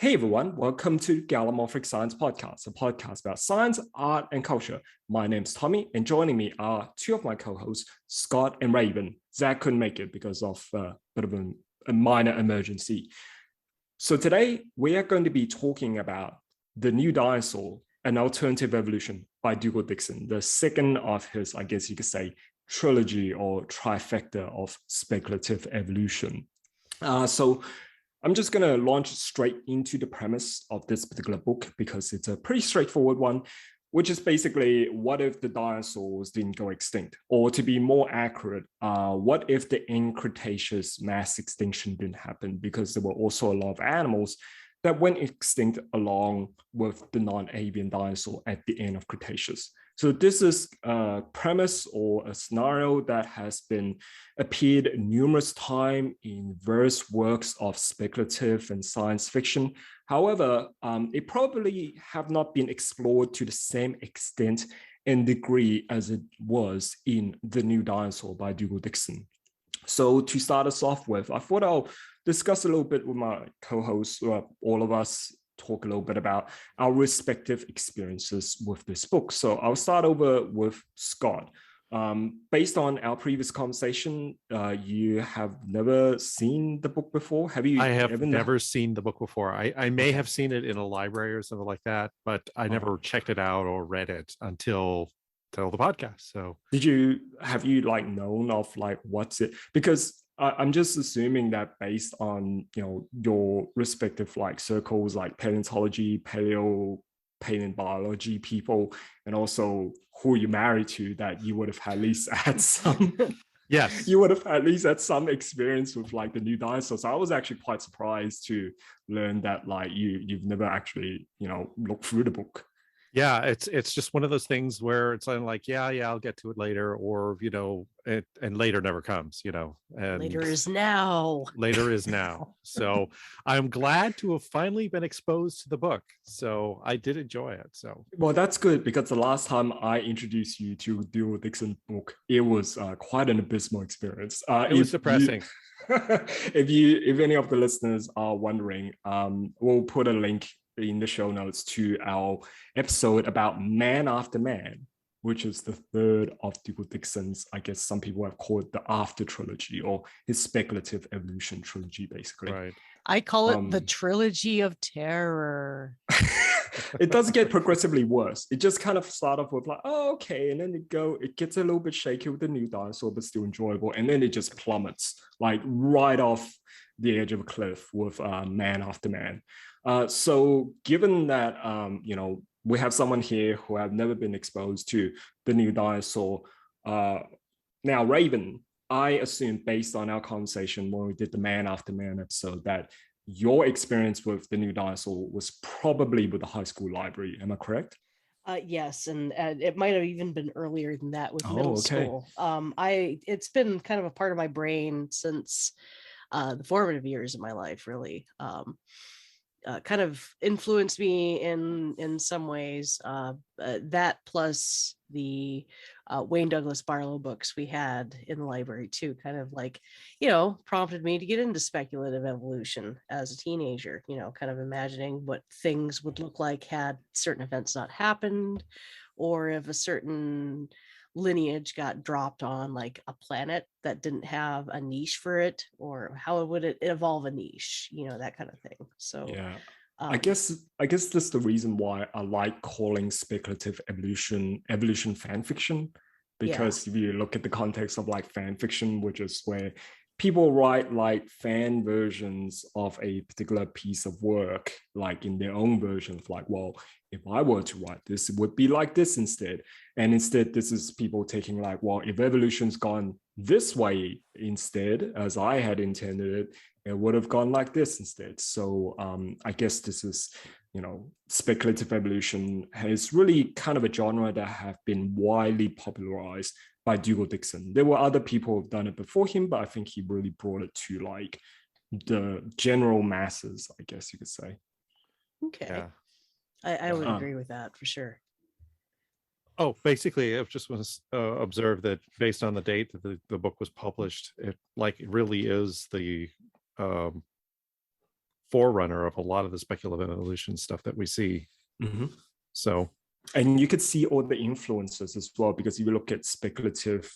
Hey everyone, welcome to Gallimaufric Science Podcast, a podcast about science, art, and culture. My name's Tommy, and joining me are two of my co-hosts, Scott and Raven. Zach couldn't make it because of a bit of a minor emergency. So today we are going to be talking about The New Dinosaur, an Alternative Evolution by Dougal Dixon, the second of his, I guess you could say, trilogy or trifecta of speculative evolution. So I'm just going to launch straight into the premise of this particular book because it's a pretty straightforward one, which is basically, what if the dinosaurs didn't go extinct? Or to be more accurate, what if the End-Cretaceous mass extinction didn't happen? Because there were also a lot of animals that went extinct along with the non-avian dinosaur at the end of Cretaceous. So this is a premise or a scenario that has been appeared numerous times in various works of speculative and science fiction. However, it probably have not been explored to the same extent and degree as it was in The New Dinosaur by Dougal Dixon. So to start us off with, I thought I'll discuss a little bit with my co-hosts, all of us, talk a little bit about our respective experiences with this book. So I'll start over with Scott. Based on our previous conversation, you have never seen the book before. Have you? I have never seen the book before. I may have seen it in a library or something like that, but I never checked it out or read it until the podcast. So have you like known of like what's it? Because I'm just assuming that based on your respective like circles, like paleontology, paleobiology people, and also who you're married to, that you would have at least had some yes, you would have at least had some experience with like the New Dinosaurs. So I was actually quite surprised to learn that like you've never actually looked through the book. Yeah, it's just one of those things where it's like, yeah, I'll get to it later, or and later never comes, and later is now. Later is now. So I'm glad to have finally been exposed to the book. So I did enjoy it. So well, that's good, because the last time I introduced you to Dougal Dixon book, it was quite an abysmal experience. It was depressing. If any of the listeners are wondering, we'll put a link in the show notes to our episode about Man After Man, which is the third of Dougal Dixon's, I guess some people have called the After trilogy, or his speculative evolution trilogy, basically. Right. I call it the trilogy of terror. It does get progressively worse. It just kind of start off with like, oh, okay, and then it gets a little bit shaky with the New Dinosaur, but still enjoyable, and then it just plummets like right off the edge of a cliff with Man After Man. So given that we have someone here who have never been exposed to the New Dinosaur, now Raven, I assume based on our conversation when we did the Man After Man episode that your experience with the New Dinosaur was probably with the high school library. Am I correct? Yes, and it might have even been earlier than that with middle okay. school. It's been kind of a part of my brain since the formative years of my life, really. Kind of influenced me in some ways. That plus the Wayne Douglas Barlow books we had in the library too, kind of like, prompted me to get into speculative evolution as a teenager, kind of imagining what things would look like had certain events not happened, or if a certain lineage got dropped on like a planet that didn't have a niche for it, or how would it evolve a niche, that kind of thing. So yeah, I guess that's the reason why I like calling speculative evolution fan fiction, because if you look at the context of like fan fiction, which is where people write like fan versions of a particular piece of work, like in their own version of like, well, if I were to write this, it would be like this instead. And instead, this is people taking like, well, if evolution's gone this way instead, as I had intended it, it would have gone like this instead. So I guess this is, speculative evolution is really kind of a genre that have been widely popularized by Dougal Dixon. There were other people who've done it before him, but I think he really brought it to like the general masses, I guess you could say. Okay. Yeah. I would agree with that for sure. Oh, basically, I just want to observe that based on the date that the book was published, it really is the forerunner of a lot of the speculative evolution stuff that we see. So, and you could see all the influences as well, because if you look at speculative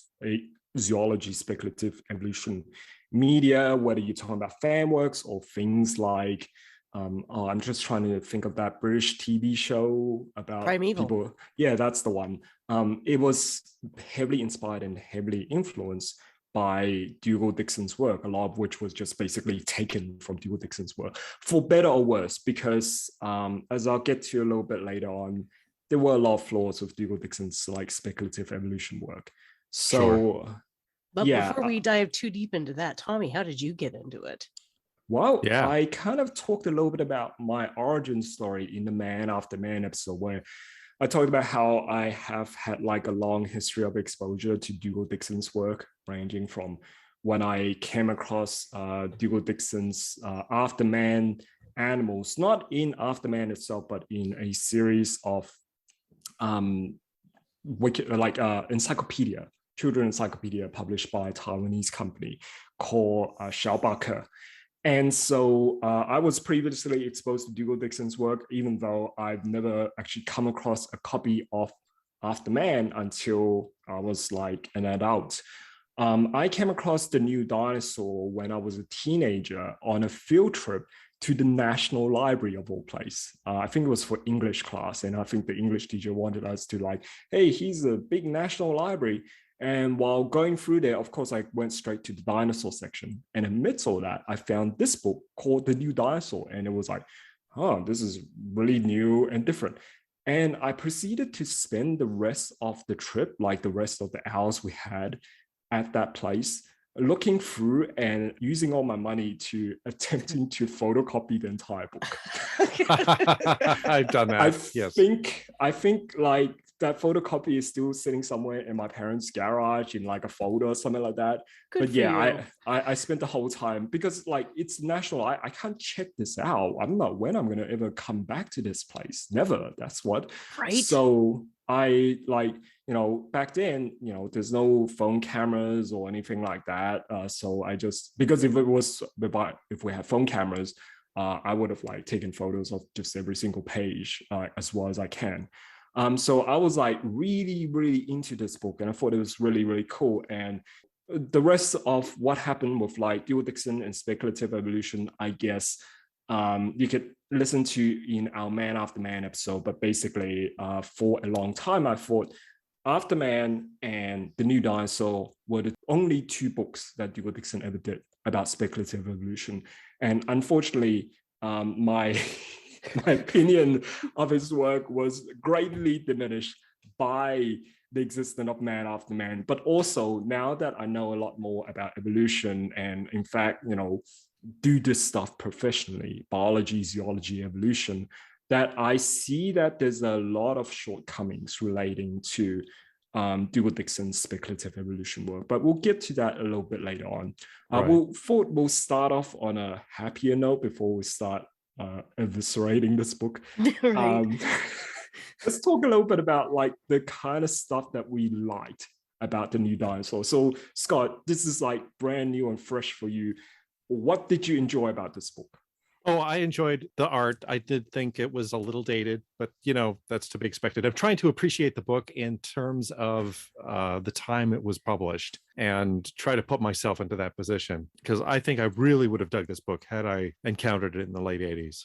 zoology, speculative evolution media, whether you're talking about fan works or things like I'm just trying to think of that British TV show about Primeval. people. Yeah, that's the one. It was heavily inspired and heavily influenced by Dougal Dixon's work, a lot of which was just basically taken from Dougal Dixon's work, for better or worse, because as I'll get to a little bit later on, there were a lot of flaws with Dougal Dixon's like speculative evolution work. So, Sure. But yeah, before we dive too deep into that, Tommy, how did you get into it? well, Yeah. I kind of talked a little bit about my origin story in the Man After Man episode, where I talked about how I have had like a long history of exposure to Dougal Dixon's work, ranging from when I came across Dougal Dixon's After Man animals, not in After Man itself, but in a series of encyclopedia, children encyclopedia published by a Taiwanese company called Xiaobake. And so I was previously exposed to Dougal Dixon's work, even though I've never actually come across a copy of After Man until I was like an adult. I came across the new Dinosaur when I was a teenager on a field trip to the National Library of all place. I think it was for English class. And I think the English teacher wanted us to like, hey, here's a big National Library. And while going through there, of course, I went straight to the dinosaur section. And amidst all that, I found this book called The New Dinosaur. And it was like, oh, this is really new and different. And I proceeded to spend the rest of the trip, like the rest of the hours we had at that place, looking through and using all my money to attempting to photocopy the entire book. I've done that. I think like that photocopy is still sitting somewhere in my parents' garage in like a folder or something like that. But yeah, I spent the whole time, because like it's national. I can't check this out. I don't know when I'm gonna ever come back to this place. Never. That's what. Right. So I like, back then, there's no phone cameras or anything like that. So I just, because if we had phone cameras, I would have like taken photos of just every single page as well as I can. So I was like really, really into this book, and I thought it was really, really cool. And the rest of what happened with like Dougal Dixon and speculative evolution, I guess you could listen to in our Man After Man episode. But basically, for a long time, I thought After Man and The New Dinosaur were the only two books that Dougal Dixon ever did about speculative evolution. And unfortunately, my opinion of his work was greatly diminished by the existence of Man After Man. But also, now that I know a lot more about evolution and, in fact, do this stuff professionally, biology, zoology, evolution, that I see that there's a lot of shortcomings relating to Dougal Dixon's speculative evolution work. But we'll get to that a little bit later on. Right. We'll start off on a happier note before we start eviscerating this book. Right. Let's talk a little bit about like the kind of stuff that we liked about The New Dinosaur. So Scott, this is like brand new and fresh for you. What did you enjoy about this book? Oh, I enjoyed the art. I did think it was a little dated, but that's to be expected. I'm trying to appreciate the book in terms of the time it was published and try to put myself into that position, because I think I really would have dug this book had I encountered it in the late 80s.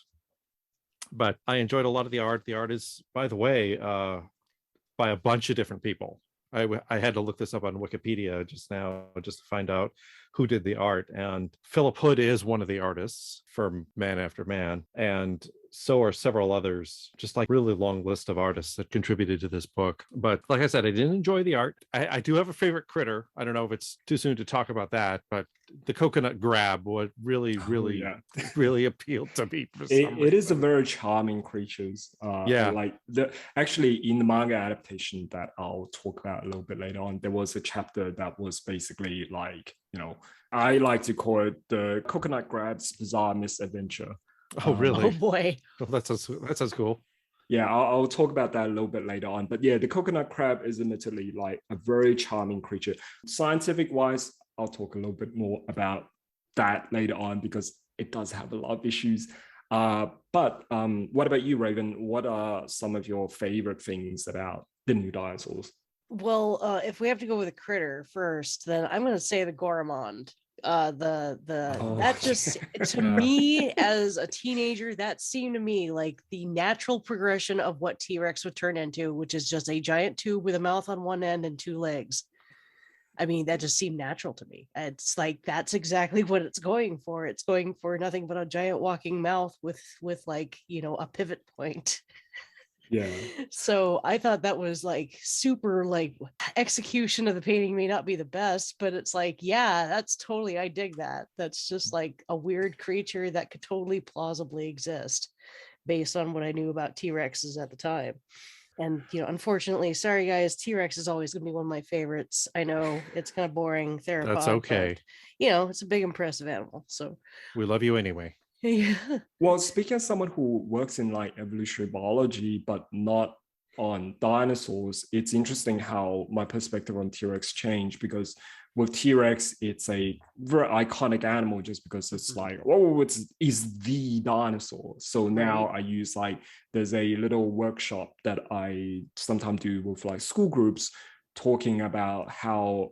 But I enjoyed a lot of the art. The art is, by the way, by a bunch of different people. I had to look this up on Wikipedia just now just to find out who did the art. And Philip Hood is one of the artists for Man After Man. And so are several others, just like really long list of artists that contributed to this book. But like I said, I didn't enjoy the art. I do have a favorite critter. I don't know if it's too soon to talk about that, but the coconut grab would really appealed to me. It is a very charming creatures. Like actually in the manga adaptation that I'll talk about a little bit later on, there was a chapter that was basically like, I like to call it the Coconut Grab's Bizarre Misadventure. Oh, really? Oh boy. Well, that sounds cool. Yeah, I'll talk about that a little bit later on. But yeah, the coconut crab is admittedly like a very charming creature. Scientific wise, I'll talk a little bit more about that later on, because it does have a lot of issues. But what about you, Raven? What are some of your favorite things about the new dinosaurs? Well, if we have to go with a critter first, then I'm going to say the Gourmand. That just to me as a teenager, that seemed to me like the natural progression of what T-Rex would turn into, which is just a giant tube with a mouth on one end and 2 legs. I mean, that just seemed natural to me. It's like that's exactly what it's going for. It's going for nothing but a giant walking mouth with like, a pivot point. Yeah. So I thought that was like super, like, execution of the painting may not be the best, but it's like, yeah, that's totally, I dig that. That's just like a weird creature that could totally plausibly exist based on what I knew about T-Rexes at the time. And, unfortunately, sorry guys, T-Rex is always going to be one of my favorites. I know it's kind of boring theropod. That's okay. But, it's a big, impressive animal. So we love you anyway. Yeah. Well, speaking as someone who works in like evolutionary biology, but not on dinosaurs, it's interesting how my perspective on T-Rex changed, because with T-Rex, it's a very iconic animal just because it's like, oh, is the dinosaur. So now I use like, there's a little workshop that I sometimes do with like school groups, talking about how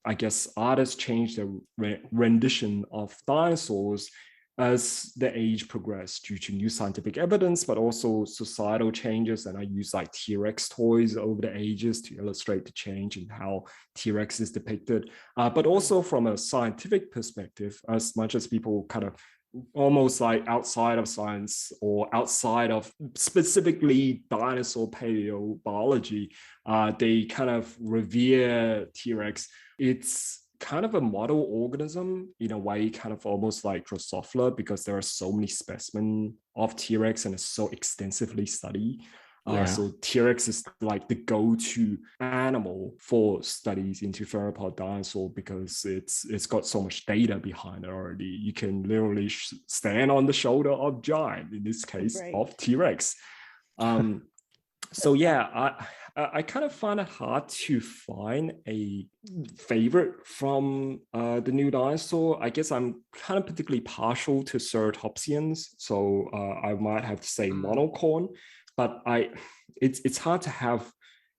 I guess artists change their rendition of dinosaurs as the age progressed due to new scientific evidence, but also societal changes. And I use like T-Rex toys over the ages to illustrate the change in how T-Rex is depicted. But also from a scientific perspective, as much as people kind of almost like outside of science or outside of specifically dinosaur paleobiology, they kind of revere T-Rex. It's kind of a model organism in a way, kind of almost like Drosophila, because there are so many specimens of T-Rex and it's so extensively studied. So T-Rex is like the go-to animal for studies into theropod dinosaur, because it's got so much data behind it already. You can literally stand on the shoulder of giant, in this case of T-Rex. So yeah, I kind of find it hard to find a favorite from the new dinosaur. I guess I'm kind of particularly partial to ceratopsians, so I might have to say monocorn. But it's hard to have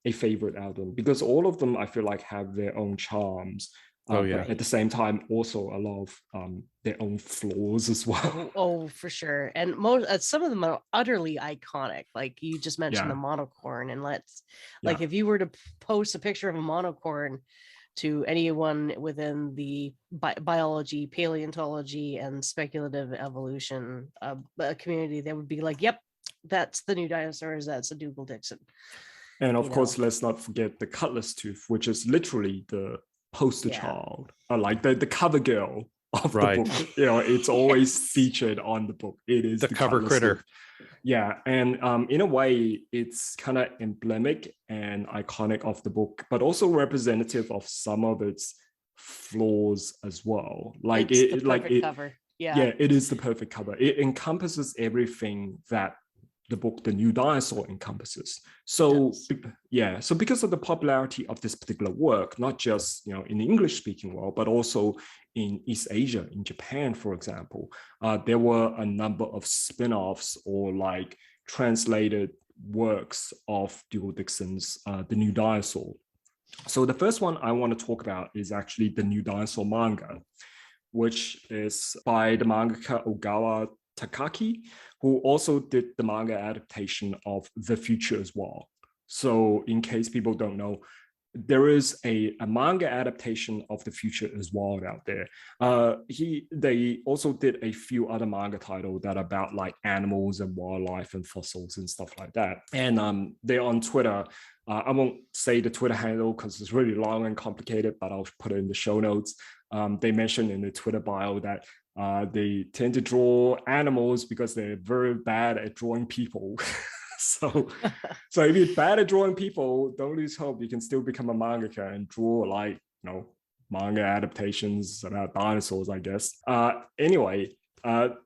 a favorite out of them, because all of them I feel like have their own charms. But at the same time, also a lot of their own flaws as well. Oh, for sure. And some of them are utterly iconic. Like you just mentioned the monocorn, and like if you were to post a picture of a monocorn to anyone within the biology, paleontology, and speculative evolution community, they would be like, "Yep, that's the new dinosaurs. That's a Dougal Dixon." And of course, let's not forget the Cutlass Tooth, which is literally the poster child, or like the cover girl of the book. It's always featured on the book. It is the cover critter. Tooth. Yeah, and in a way, it's kind of emblematic and iconic of the book, but also representative of some of its flaws as well. Like it's the perfect cover. Yeah, it is the perfect cover. It encompasses everything that the book The New Dinosaur encompasses. So so because of the popularity of this particular work, not just in the English speaking world, but also in East Asia, in Japan, for example, there were a number of spin-offs or like translated works of Dougal Dixon's The New Dinosaur. So the first one I want to talk about is actually The New Dinosaur Manga, which is by the mangaka Ogawa Takaaki, who also did the manga adaptation of The Future as well. So in case people don't know, there is a manga adaptation of The Future as well out there. They also did a few other manga titles that are about like animals and wildlife and fossils and stuff like that. And they're on Twitter. I won't say the Twitter handle because it's really long and complicated, but I'll put it in the show notes. They mentioned in the Twitter bio that they tend to draw animals because they're very bad at drawing people. So if you're bad at drawing people, don't lose hope. You can still become a mangaka and draw like, manga adaptations about dinosaurs, I guess. Anyway,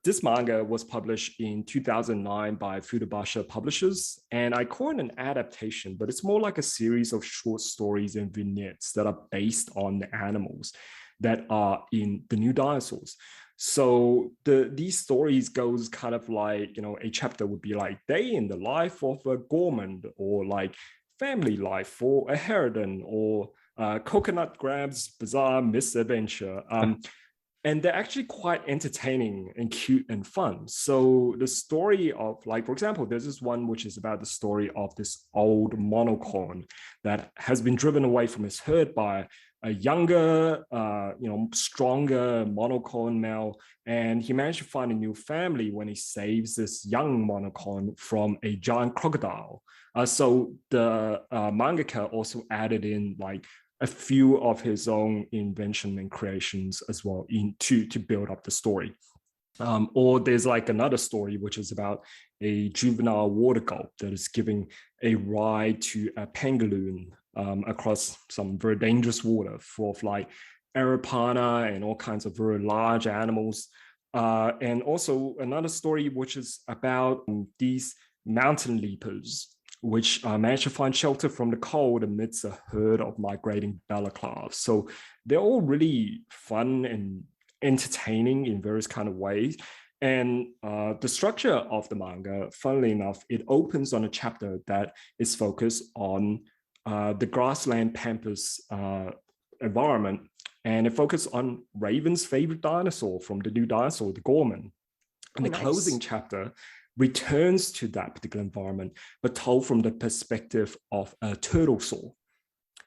this manga was published in 2009 by Futabasha Publishers, and I call it an adaptation, but it's more like a series of short stories and vignettes that are based on the animals that are in The New Dinosaurs. So these stories goes kind of like, a chapter would be like day in the life of a gourmand, or like family life for a harridan, or coconut grab's bizarre misadventure. And they're actually quite entertaining and cute and fun. So the story of, like, for example, there's this one which is about the story of this old monocorn that has been driven away from his herd by a younger, stronger monocorn male, and he managed to find a new family when he saves this young monocorn from a giant crocodile. So the mangaka also added in like a few of his own invention and creations as well to build up the story. Or there's like another story which is about a juvenile water gulp that is giving a ride to a pangaloon across some very dangerous water full of like arapana and all kinds of very large animals. And also another story which is about these mountain leapers which managed to find shelter from the cold amidst a herd of migrating balaclavs. So they're all really fun and entertaining in various kind of ways. And the structure of the manga, funnily enough, it opens on a chapter that is focused on the grassland pampas environment, and it focuses on Raven's favorite dinosaur from the new dinosaur, the Gorman. And the closing chapter returns to that particular environment, but told from the perspective of a Pterosaur.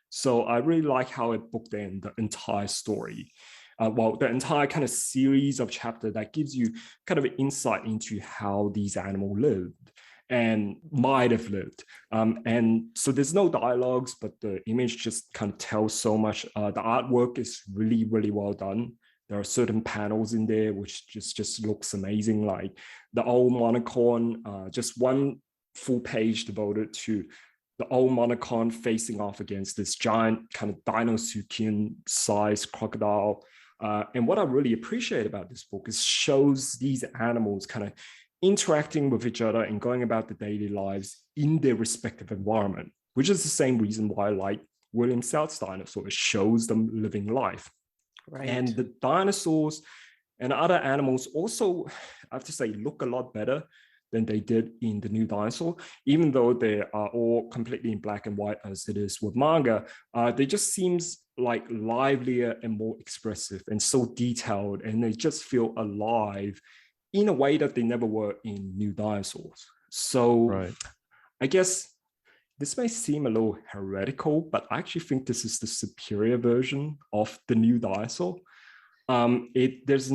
So I really like how it bookends the entire story. The entire kind of series of chapters that gives you kind of an insight into how these animals lived and might have lived. And so there's no dialogues, but the image just kind of tells so much. The artwork is really, really well done. There are certain panels in there which just looks amazing, like the old monocorn, just one full page devoted to the old monocorn facing off against this giant kind of Dinosuchian sized crocodile. And what I really appreciate about this book is shows these animals kind of interacting with each other and going about their daily lives in their respective environment, which is the same reason why I like William South's Dinosaur. It shows them living life. Right. And the dinosaurs and other animals also, I have to say, look a lot better than they did in the new Dinosaur. Even though they are all completely in black and white as it is with manga, they just seems like livelier and more expressive and so detailed, and they just feel alive in a way that they never were in new Dinosaurs. So I guess this may seem a little heretical, but I actually think this is the superior version of the new Dinosaur. There's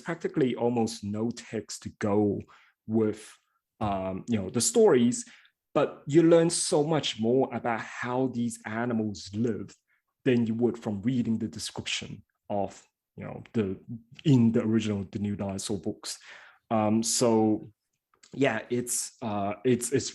practically almost no text to go with, the stories, but you learn so much more about how these animals live than you would from reading the description of, the original, the new Dinosaur books. It's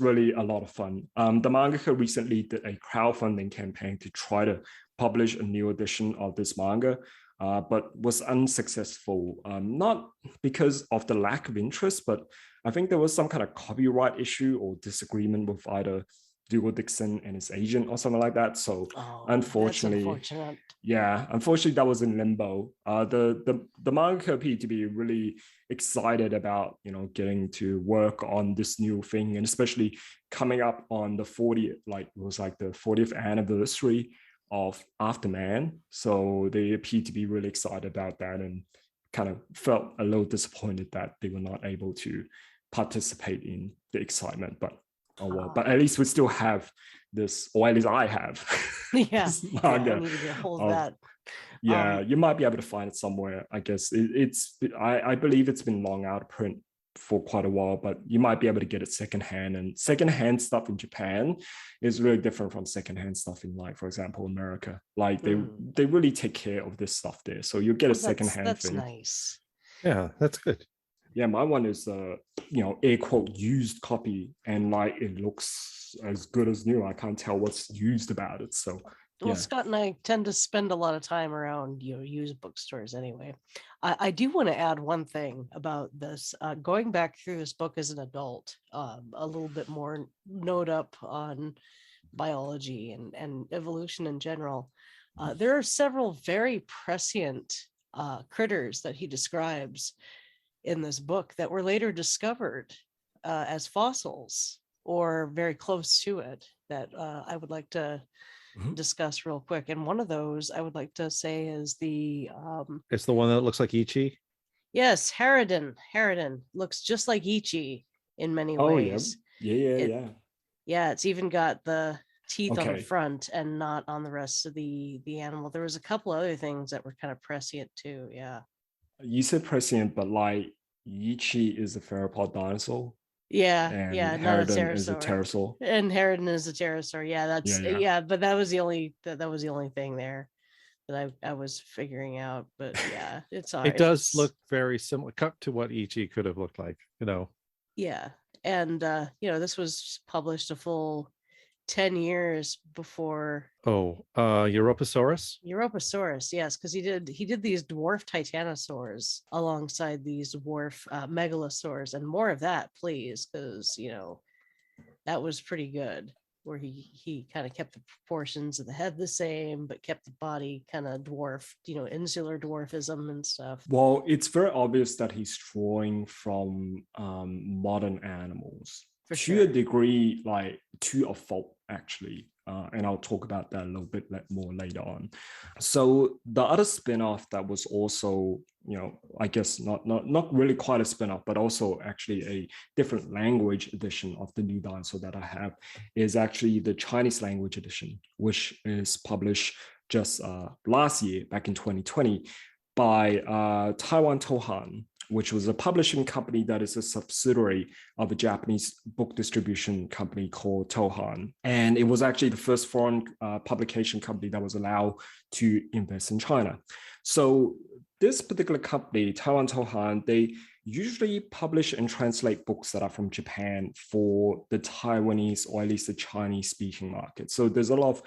really a lot of fun. The mangaka recently did a crowdfunding campaign to try to publish a new edition of this manga, but was unsuccessful, not because of the lack of interest, but I think there was some kind of copyright issue or disagreement with either Dougal Dixon and his agent or something like that. So unfortunately, that was in limbo. The mangaka appeared to be really excited about getting to work on this new thing, and especially coming up on the 40th anniversary of Afterman. So they appeared to be really excited about that, and kind of felt a little disappointed that they were not able to participate in the excitement. But but at least we still have this, or at least I have. This manga. I need to get hold of that. You might be able to find it somewhere. I guess I believe it's been long out of print for quite a while, but you might be able to get it secondhand. And secondhand stuff in Japan is really different from secondhand stuff in, like, for example, America. Like they really take care of this stuff there, so you get a secondhand that's thing. Nice. Yeah, that's good. Yeah, my one is air quote used copy, and like it looks as good as new. I can't tell what's used about it. So Scott and I tend to spend a lot of time around used bookstores anyway. I do want to add one thing about this. Going back through this book as an adult, a little bit more note up on biology and evolution in general. There are several very prescient critters that he describes in this book that were later discovered as fossils or very close to it that I would like to discuss real quick. And one of those I would like to say is it's the one that looks like Ichi. Yes, Harridan looks just like Ichi in many ways. Yeah. It's even got the teeth on the front and not on the rest of the animal. There was a couple other things that were kind of prescient too. Yeah. You said prescient, but like Ichi is a theropod dinosaur. Yeah, Harridan is a pterosaur. And Harridan is a pterosaur. Yeah, that's but that was the only thing there that I was figuring out. But yeah, it's all right. It does look very similar, cut to what Ichi could have looked like, Yeah. And this was published a full 10 years before. Europasaurus, yes, because he did these dwarf titanosaurs alongside these dwarf megalosaurs, and more of that, please, because that was pretty good, where he kind of kept the proportions of the head the same but kept the body kind of dwarfed, insular dwarfism and stuff. Well, it's very obvious that he's drawing from modern animals to a degree, like to a fault, actually. And I'll talk about that a little bit more later on. So the other spin-off that was also, I guess not really quite a spin-off, but also actually a different language edition of the new dinosaur that I have is actually the Chinese language edition, which is published just last year, back in 2020, by Taiwan Tohan, which was a publishing company that is a subsidiary of a Japanese book distribution company called Tohan. And it was actually the first foreign publication company that was allowed to invest in China. So this particular company, Taiwan Tohan, they usually publish and translate books that are from Japan for the Taiwanese or at least the Chinese speaking market. So there's a lot of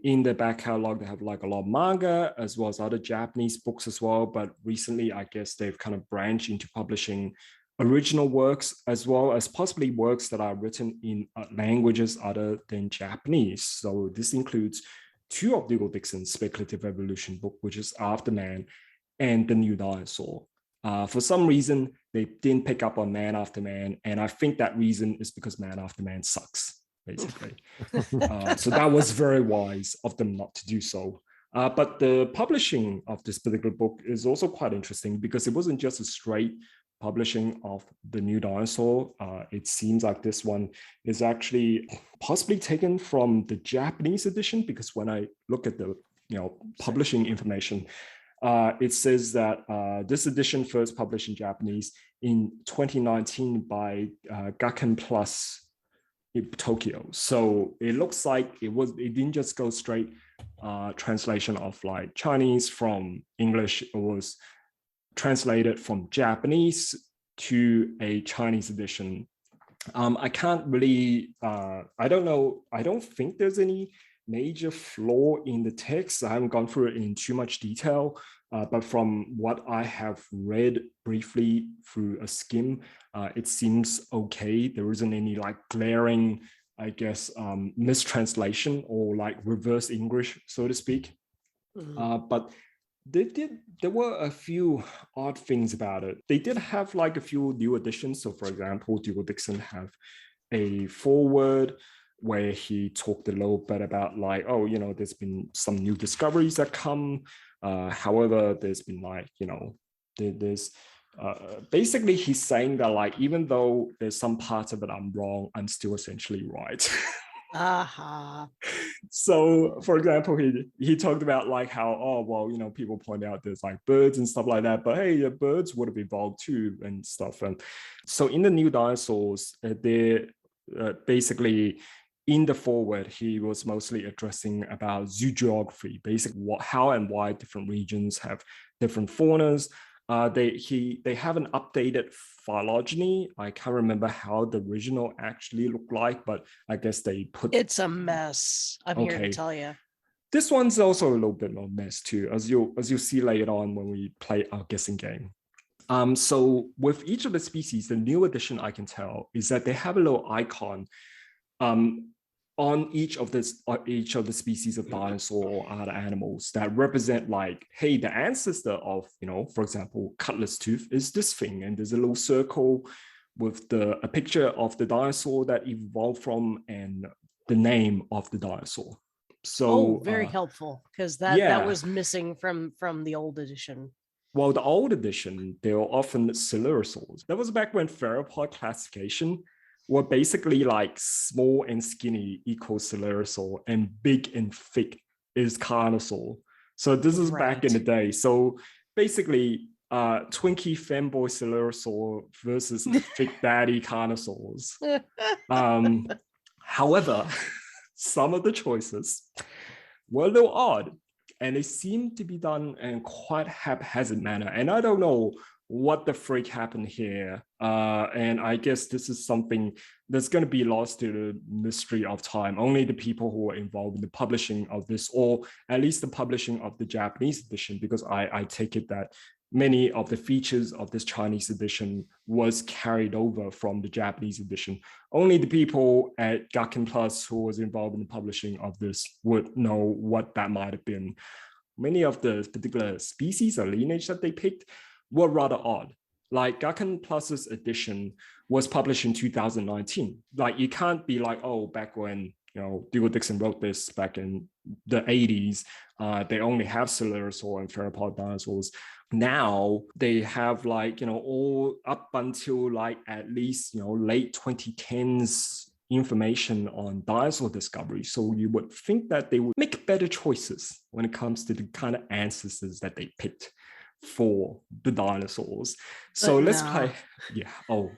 in the back catalog, they have like a lot of manga as well as other Japanese books as well. But recently, I guess they've kind of branched into publishing original works as well as possibly works that are written in languages other than Japanese. So this includes two of Dougal Dixon's speculative evolution book, which is Afterman and The New Dinosaur. For some reason, they didn't pick up on Man After Man. And I think that reason is because Man After Man sucks, basically. So that was very wise of them not to do so. But the publishing of this particular book is also quite interesting because it wasn't just a straight publishing of The New Dinosaur. It seems like this one is actually possibly taken from the Japanese edition, because when I look at the publishing information, it says that this edition first published in Japanese in 2019 by Gakken Plus Tokyo. So it looks like it didn't just go straight translation of like Chinese from English. It was translated from Japanese to a Chinese edition. I can't really, I don't know, I don't think there's any major flaw in the text. I haven't gone through it in too much detail, but from what I have read briefly through a skim, it seems okay. There isn't any like glaring, I guess, mistranslation or like reverse English, so to speak. But there were a few odd things about it. They did have like a few new additions. So for example, Dougal Dixon have a foreword where he talked a little bit about like, oh, there's been some new discoveries that come. However, there's been like, there's basically he's saying that like, even though there's some parts of it I'm wrong, I'm still essentially right. So for example, he talked about like how, oh, well, people point out there's like birds and stuff like that, but hey, the birds would have evolved too and stuff. And so in the New Dinosaurs, they're basically in the foreword, he was mostly addressing about zoogeography, basically how and why different regions have different faunas. They have an updated phylogeny. I can't remember how the original actually looked like, but I guess they put... It's a mess. I'm here to tell you. This one's also a little bit of a mess too, as you'll see later on when we play our guessing game. So with each of the species, the new addition I can tell is that they have a little icon on each of the species of dinosaur or other animals that represent like, hey, the ancestor of, for example, Cutlass Tooth is this thing, and there's a little circle with a picture of the dinosaur that evolved from and the name of the dinosaur. So very helpful, because that was missing from the old edition. Well, the old edition, they were often Coelurosaurs. That was back when theropod classification were basically like small and skinny equals Coelurosaur, and big and thick is Carnosaur. So this is back in the day. So basically, Twinkie femboy Coelurosaur versus thick daddy Carnosaurs. However, some of the choices were a little odd, and they seem to be done in quite haphazard manner. And I don't know what the freak happened here. And I guess this is something that's going to be lost to the mystery of time. Only the people who were involved in the publishing of this, or at least the publishing of the Japanese edition, because I take it that many of the features of this Chinese edition was carried over from the Japanese edition. Only the people at Gakken Plus who was involved in the publishing of this would know what that might have been. Many of the particular species or lineage that they picked were rather odd. Like Gakken Plus's edition was published in 2019. Like you can't be like, oh, back when Dougal Dixon wrote this back in the 80s, they only have Coelurosaur and theropod dinosaurs. Now they have like, all up until like at least, late 2010s information on dinosaur discovery. So you would think that they would make better choices when it comes to the kind of ancestors that they picked for the dinosaurs. So let's play. Yeah. Oh,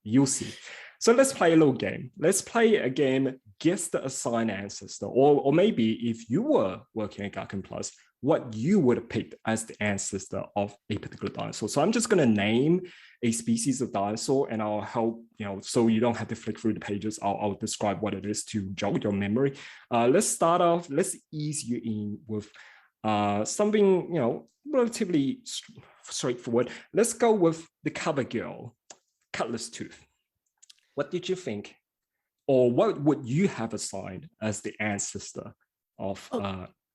you'll see. So let's play a little game. Let's play a game, guess the assigned ancestor, or maybe if you were working at Gakken Plus, what you would have picked as the ancestor of a particular dinosaur. So I'm just going to name a species of dinosaur, and I'll help, so you don't have to flick through the pages. I'll describe what it is to jog your memory. Let's start off, let's ease you in with something, relatively straightforward. Let's go with the cover girl, Cutlass Tooth. What did you think? Or what would you have assigned as the ancestor of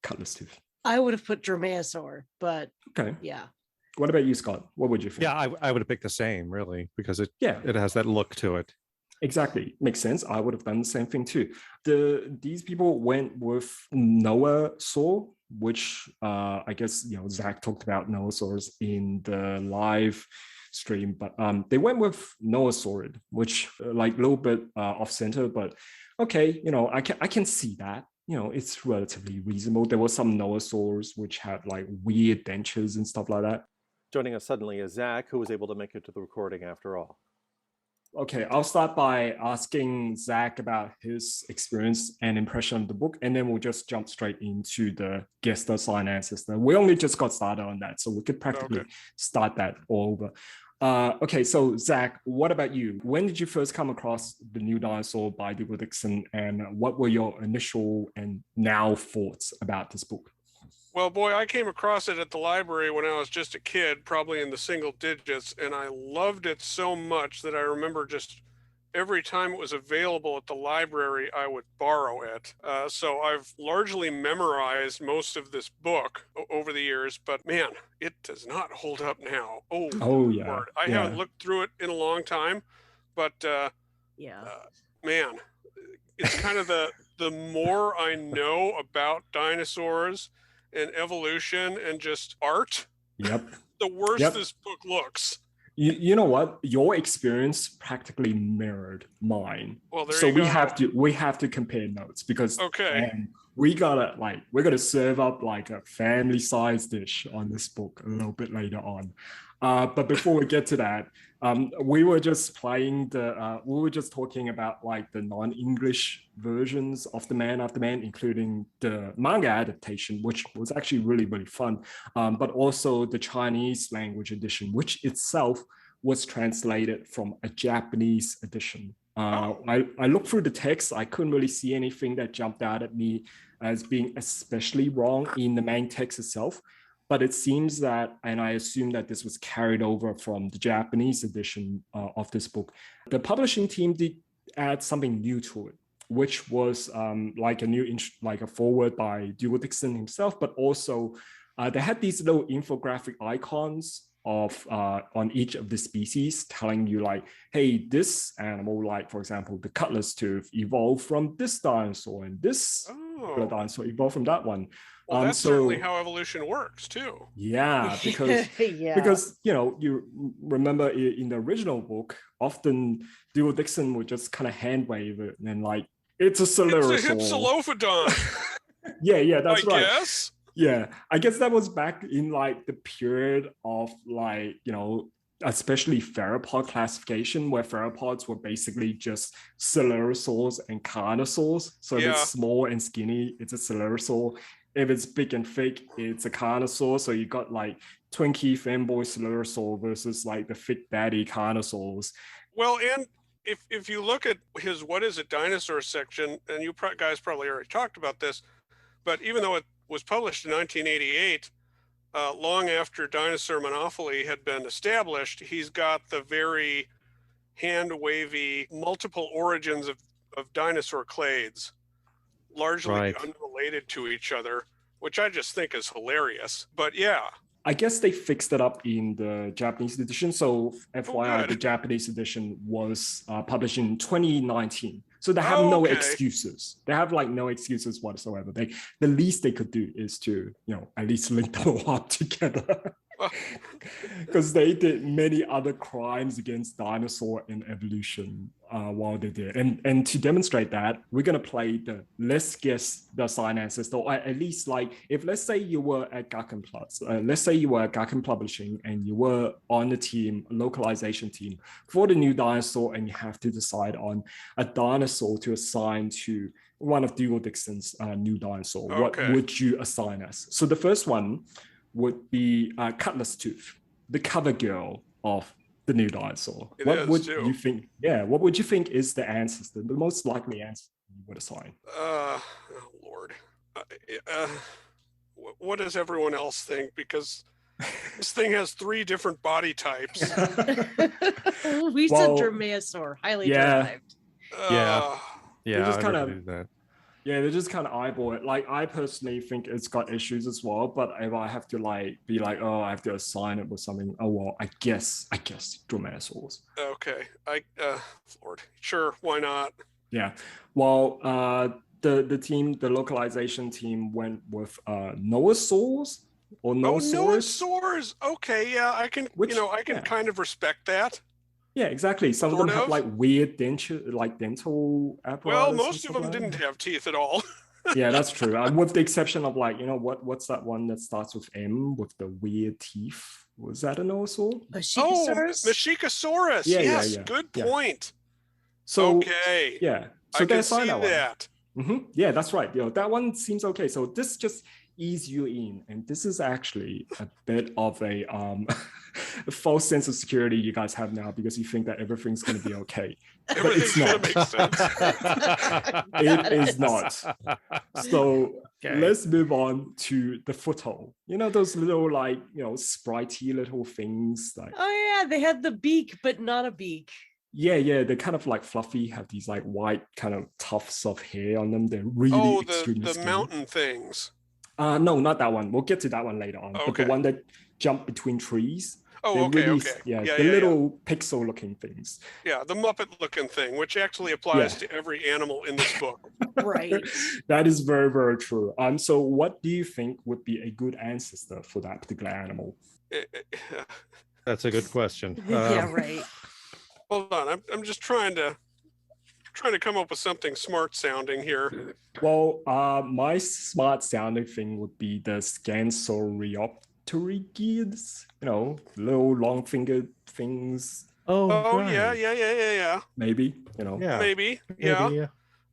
Cutlass Tooth? I would have put Dromaeosaur, but okay. Yeah. What about you, Scott? What would you think? Yeah, I would have picked the same, really, because it has that look to it. Exactly. Makes sense. I would have done the same thing too. These people went with Noasaur, which I guess, Zach talked about Noasaurs in the live stream, but they went with Noasaurid, which like a little bit off center, but okay, I can see that. It's relatively reasonable. There were some Noasaurs which had like weird dentures and stuff like that. Joining us suddenly is Zach, who was able to make it to the recording after all. Okay, I'll start by asking Zach about his experience and impression of the book, and then we'll just jump straight into the guest assigned ancestor. We only just got started on that, so we could practically start that all over. Okay, so Zach, what about you? When did you first come across The New Dinosaur by Dougal Dixon, and what were your initial and now thoughts about this book? Well, boy, I came across it at the library when I was just a kid, probably in the single digits, and I loved it so much that I remember just every time it was available at the library, I would borrow it. So I've largely memorized most of this book over the years, but man, it does not hold up now. Oh yeah. Word. I haven't looked through it in a long time, but man, it's kind of the more I know about dinosaurs and evolution and just art, the worse this book looks. You know what? Your experience practically mirrored mine. Well, so we have to compare notes, because we're gonna serve up like a family-sized dish on this book a little bit later on. But before we get to that, we were just talking about like the non-English versions of The Man After Man, including the manga adaptation, which was actually really, really fun, but also the Chinese language edition, which itself was translated from a Japanese edition. I looked through the text. I couldn't really see anything that jumped out at me as being especially wrong in the main text itself. But it seems that, and I assume that this was carried over from the Japanese edition of this book, the publishing team did add something new to it, which was like a forward by Dougal Dixon himself, but also they had these little infographic icons of on each of the species telling you like, hey, this animal, like for example, the Cutlass Tooth evolved from this dinosaur, and this dinosaur evolved from that one. Well, that's certainly how evolution works too. Yeah, because because you remember in the original book, often Dougal Dixon would just kind of hand wave it and like, it's a Coelurosaur. It's a Hypsilophodon. yeah, that's right. Guess. Yeah, I guess that was back in like the period of like, especially theropod classification, where theropods were basically just Coelurosaurs and Carnosaurs. So if it's small and skinny, it's a Coelurosaur. If it's big and thick, it's a Carnosaur. So you got like Twinkie fanboy Coelurosaur versus like the thick daddy Carnosaurs. Well, and if you look at his What Is It Dinosaur section, and you guys probably already talked about this, but even though it was published in 1988, long after dinosaur monopoly had been established, he's got the very hand-wavy multiple origins of dinosaur clades, largely unrelated to each other, which I just think is hilarious. But yeah. I guess they fixed it up in the Japanese edition. So FYI, the Japanese edition was published in 2019. So they have no excuses. They have like no excuses whatsoever. The least they could do is to, at least link them all up together. Because they did many other crimes against dinosaur and evolution while they did. And to demonstrate that, we're going to play the Let's Guess the Sign Ancestor, or at least like, if let's say you were at Gakken Plus, let's say you were at Gakken Publishing and you were on the team, localization team for the new dinosaur, and you have to decide on a dinosaur to assign to one of Dougal Dixon's new dinosaur. What would you assign as? So the first one would be Cutlass Tooth, the cover girl of the new dinosaur. What would you think? Yeah, what would you think is the ancestor, the most likely ancestor you would assign? Oh Lord, what does everyone else think? Because this thing has 3 different body types. We said Dromaeosaur, highly derived. Yeah, just kind of do that. Yeah, they just kind of eyeball it. Like, I personally think it's got issues as well, but if I have to like be like, I have to assign it with something, I guess Dromaeosaurs. Okay, Lord, sure, why not? Yeah, well, the team, the localization team went with Noasaurs or Noasaurus. Noasaurs. Okay, yeah, I can, I can kind of respect that. Yeah, exactly. Some of them have like weird dental apparatus. Well, most of them didn't have teeth at all. Yeah, that's true. With the exception of like, what's that one that starts with M with the weird teeth? Was that a Noasaur? Mashikasaurus. Yes, good point. So okay. Yeah. So I can see that. Yeah, that's right. That one seems okay. So this just ease you in, and this is actually a bit of a false sense of security you guys have now, because you think that everything's going to be okay, but it's not. It is not. So let's move on to the Foothold. Those little like spritey little things like, they had the beak but not a beak. Yeah, they're kind of like fluffy, have these like white kind of tufts of hair on them. They're really extremely the mountain things. No, not that one. We'll get to that one later on. But the one that jump between trees. Yeah, the little pixel-looking things. Yeah, the Muppet-looking thing, which actually applies to every animal in this book. Right. That is very, very true. So what do you think would be a good ancestor for that particular animal? That's a good question. Yeah, right. Hold on, I'm just trying to come up with something smart sounding here. Well, my smart sounding thing would be the Scansoriopterygids, little long fingered things. Right. Yeah. Maybe, Maybe, yeah.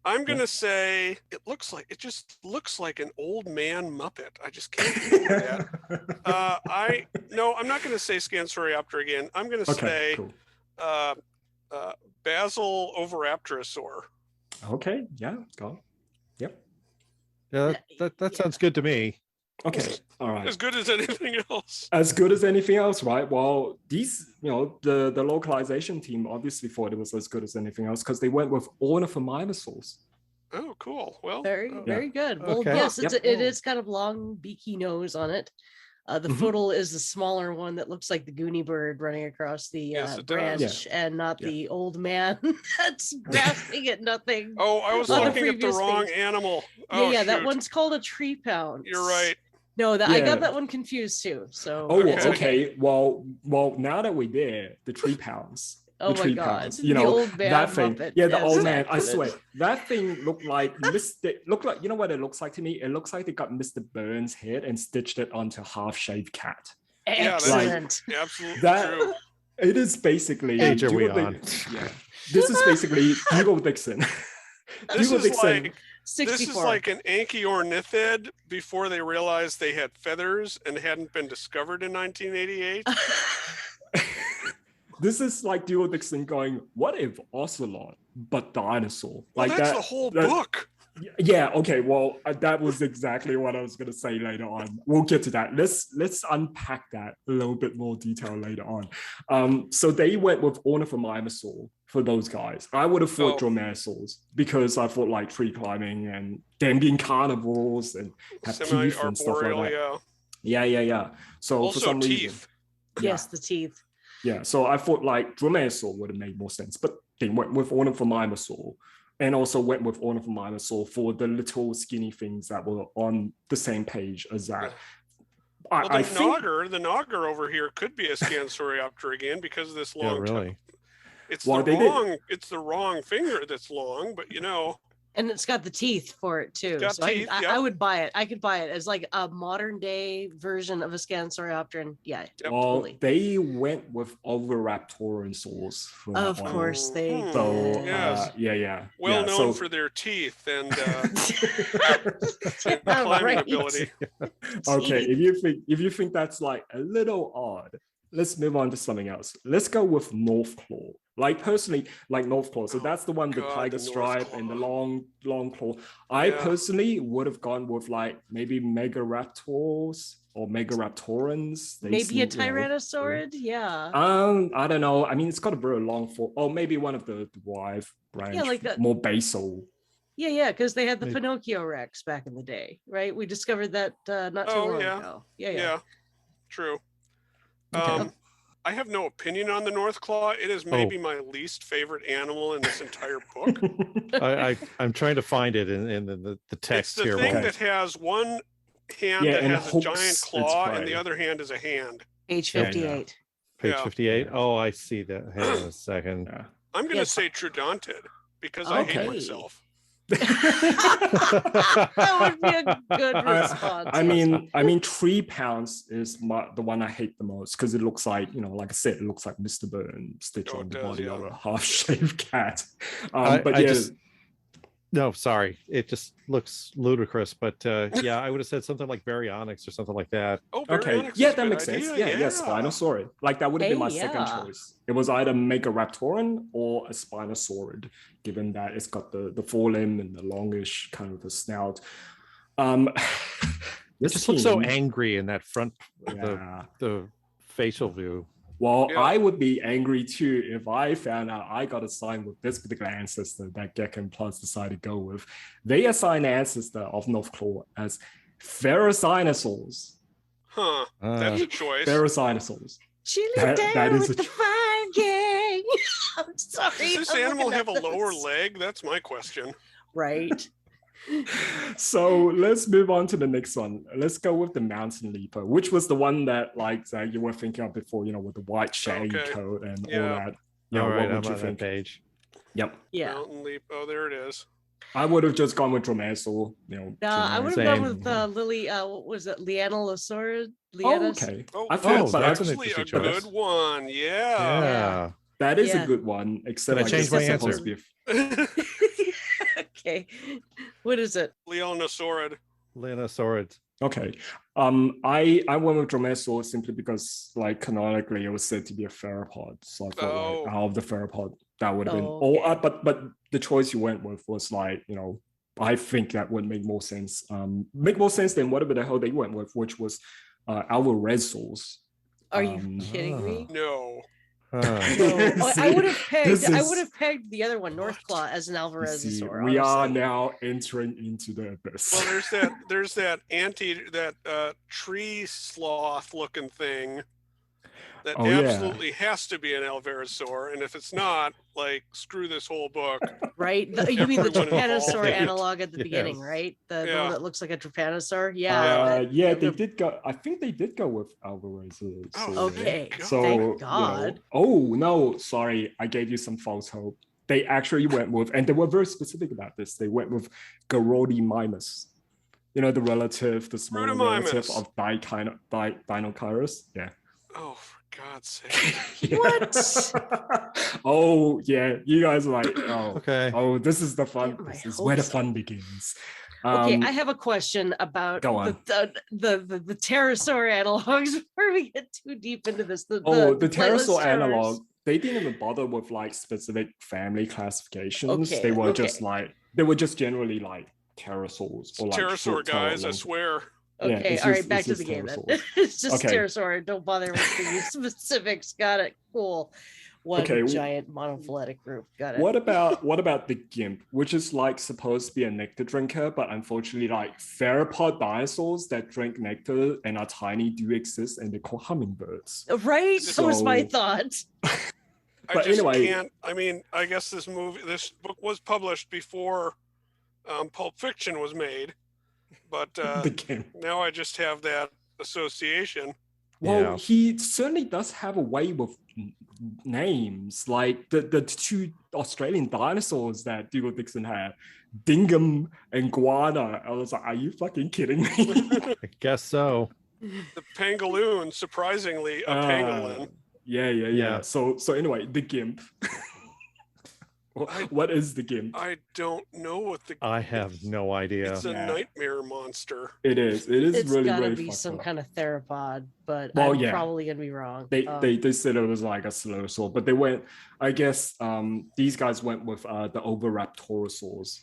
I'm gonna say it just looks like an old man Muppet. I just can't do that. I'm not gonna say Scansoriopter again. I'm gonna say cool. Basil Oviraptorosaur. Okay, yeah, go. Yep. Yeah, that sounds good to me. Okay, all right. As good as anything else. As good as anything else, right? Well, these, the localization team obviously thought it was as good as anything else because they went with Ornithomimosaurs. Oh, cool. Well, Very good. Well, Okay. yes, Yep. it is kind of long, beaky nose on it. The Mhm. Foothold is the smaller one that looks like the Goonie bird running across the Yes, it does. branch, and not Yeah. the old man that's grasping at nothing. Oh, I was On the looking at the previous wrong page. animal. Yeah, Oh, yeah, that shoot. one's called a tree pounce. You're right. No, I Yeah. got that one confused too. So Oh, Okay. okay. Well, now that we're there, the 3 pounds. Oh the my 3 God. pounds. The old man that thing. Muppet, Yeah, the as old Zach man. I put it. swear, that thing looked like you know what it looks like to me? It looks like they got Mr. Burns' head and stitched it onto half-shaved cat. Yeah, that's Excellent. absolutely That true. it is basically Age are we Dougal on? Yeah, this is basically Dougal Dixon. This Dougal is like 64. this is like an Anchiornithid before they realized they had feathers and hadn't been discovered in 1988. This is like Dougal Dixon going, what if Ocelot but dinosaur? Well, Like that's that, the whole that- book. Yeah, okay, well, that was exactly what I was going to say later on. We'll get to that. Let's unpack that a little bit more detail later on. So they went with Ornithomimosaur for those guys. I would have thought Dromaeosaurs because I thought like tree climbing and them being carnivores and have teeth and stuff like Semi-arboreal, that. Yeah. So Also for some reason, teeth. Yes, the teeth. yeah, so I thought like Dromaeosaur would have made more sense, but they went with Ornithomimosaur and also went with Ornithomimosaur for the little skinny things that were on the same page as that. Well, I the think, Nogger over here could be a Scansoriopter again because of this Yeah, long really. It's Well, they did- it's the wrong finger that's long, but you know. And it's got the teeth for it too. Got So teeth, I yep. would buy it. I could buy it as like a modern day version of a Scansoriopter. And yeah, Yep. well, totally. they went with Oviraptoransaurs for that Of one. course they Hmm. So did. Yes. yeah. Well yeah, known so, for their teeth and Yeah, climbing right. ability. okay, Teeth. if you think that's like a little odd, let's move on to something else. Let's go with Northclaw. Like personally, like Northclaw. So Oh, that's the one, the God, tiger the stripe and the Northclaw. long claw. I Yeah. personally would have gone with like maybe Megaraptors or Megaraptorans. They Maybe seem, a you know, Tyrannosaurid. Yeah. I don't know. I mean, it's got a very long form. Or maybe one of the dwarf branch, like that- more basal. Yeah, because they had the Maybe. Pinocchio Rex back in the day, right? We discovered that not too Oh, long yeah. ago. Yeah. Yeah, true. Okay. I have no opinion on the Northclaw. It is maybe my least favorite animal in this entire book. I'm trying to find it in the It's text the here. thing while- that has one hand Yeah, that and has a hooks giant its claw and prey. the other hand is a hand. Page Yeah, 58. Page Yeah. 58. Oh, I see that. Hang on a second. Yeah. I'm going to Yes. say Troodontid because I hate Okay. myself. That would be a good response. I mean, 3 pounds is the one I hate the most because it looks like, you know, like I said, it looks like Mr. Burns stitched Oh, on it the does, body yeah. of a half-shaved cat. I But yeah, just- No, sorry. It just looks ludicrous. But yeah, I would have said something like Baryonyx or something like that. Oh, okay, Baryonyx is yeah, a that good makes sense. idea, Yeah, Spinosaurid. Like that would have been my Hey, second yeah. choice. It was either Megaraptoran or a Spinosaurid, given that it's got the forelimb and the longish kind of the snout. It This just looks so team- angry in that front, Yeah. the facial view. Well, Yeah. I would be angry too if I found out I got assigned with this particular ancestor that Gekken Plus decided to go with. They assigned the ancestor of Northclaw as Ferrocinosaurs. Huh. That's a choice. Ferrocinosaurs. Chili That- down that is with a the fine gang. I'm sorry. Does this I'm animal looking have a at lower this. leg? That's my question. Right. So let's move on to the next one. Let's go with the Mountain Leaper, which was the one that, like, Zach, you were thinking of before, you know, with the white shaggy Okay. coat and all Yeah. that. All right, what I'm would you on that think? page. Yep. Yeah. Mountain leap. Oh, there it is. I would have just gone with Dromaeosaur, you know. I would have generic. gone with Lily. What was it? Lianolosaurus? Oh, okay. Oh, I've Oh, heard, that's but that's I've- an actually a interesting choice. good one. Yeah. Yeah. that is Yeah. a good one, except Did I change my guess it's supposed answer? to be Okay. What is it? Leonosaurid. Leonosaurids. Okay. I went with Dromaeosaur simply because, like, canonically it was said to be a theropod. So I thought, Oh. like, out of the theropod, that would have been. Oh, Or, okay. but the choice you went with was like, you know, I think that would make more sense. Make more sense than whatever the hell they went with, which was Alvarezos. Are you Um, kidding me? No. I would have pegged. This I is- would have pegged the other one, North Claw, as an You see, Alvarezosaur. we are honestly. now entering into the abyss. Well, there's that tree sloth looking thing that Oh, yeah. absolutely has to be an Alvarezosaur, and if it's not, like, screw this whole book. Right? You mean the Everyone Trypanosaur involved. analog at the beginning, Yes. right? The Yeah. one that looks like a Trypanosaur? Yeah. Yeah, they did go. I think they did go with Alvarez. Oh, Okay. God. So, Thank you know- God. oh no, sorry, I gave you some false hope. They actually went with, and they were very specific about this. They went with Garodimimus. You know, the relative, the smaller relative Rudimimus. of Dinosaurs. Yeah. Oh, for God's sake. What? Oh yeah, you guys are like, oh, Okay. oh, this is the fun. Get my This is where the hopes fun begins. Okay, I have a question about Go on. the pterosaur analogs before we get too deep into this. The Flightless pterosaur Pterosaurs. analog, they didn't even bother with like specific family classifications. Okay, They were okay. just like, they were just generally like pterosaurs or like Pterosaur, short tail guys, I long- swear. Yeah, Okay, it's all just- right, back it's to the just game then. pterosaurs. It's just Okay. pterosaur. Don't bother with the specifics. Got it. Cool. One Okay, giant monophyletic group. Got it. What about the gimp, which is like supposed to be a nectar drinker, but unfortunately, like theropod dinosaurs that drink nectar and are tiny do exist, and they're called hummingbirds. Right? So was my So- thought. I But just anyway- can't. I mean, I guess this book was published before Pulp Fiction was made, but The gimp. now I just have that association. Well, Yeah. he certainly does have a way with names, like the two Australian dinosaurs that Dougal Dixon had, Dingham and Guana. I was like, are you fucking kidding me? I guess so. The Pangaloon, surprisingly, a Uh, pangolin. Yeah. So anyway, the gimp. What is the gimp? I don't know what the. I have no idea. It's a Yeah. nightmare monster. It is It's really, gotta really be fucked some up. kind of theropod, but Well, I'm yeah. probably gonna be wrong. They said it was like a pterosaur, but they went, I guess these guys went with the Oviraptorosaurs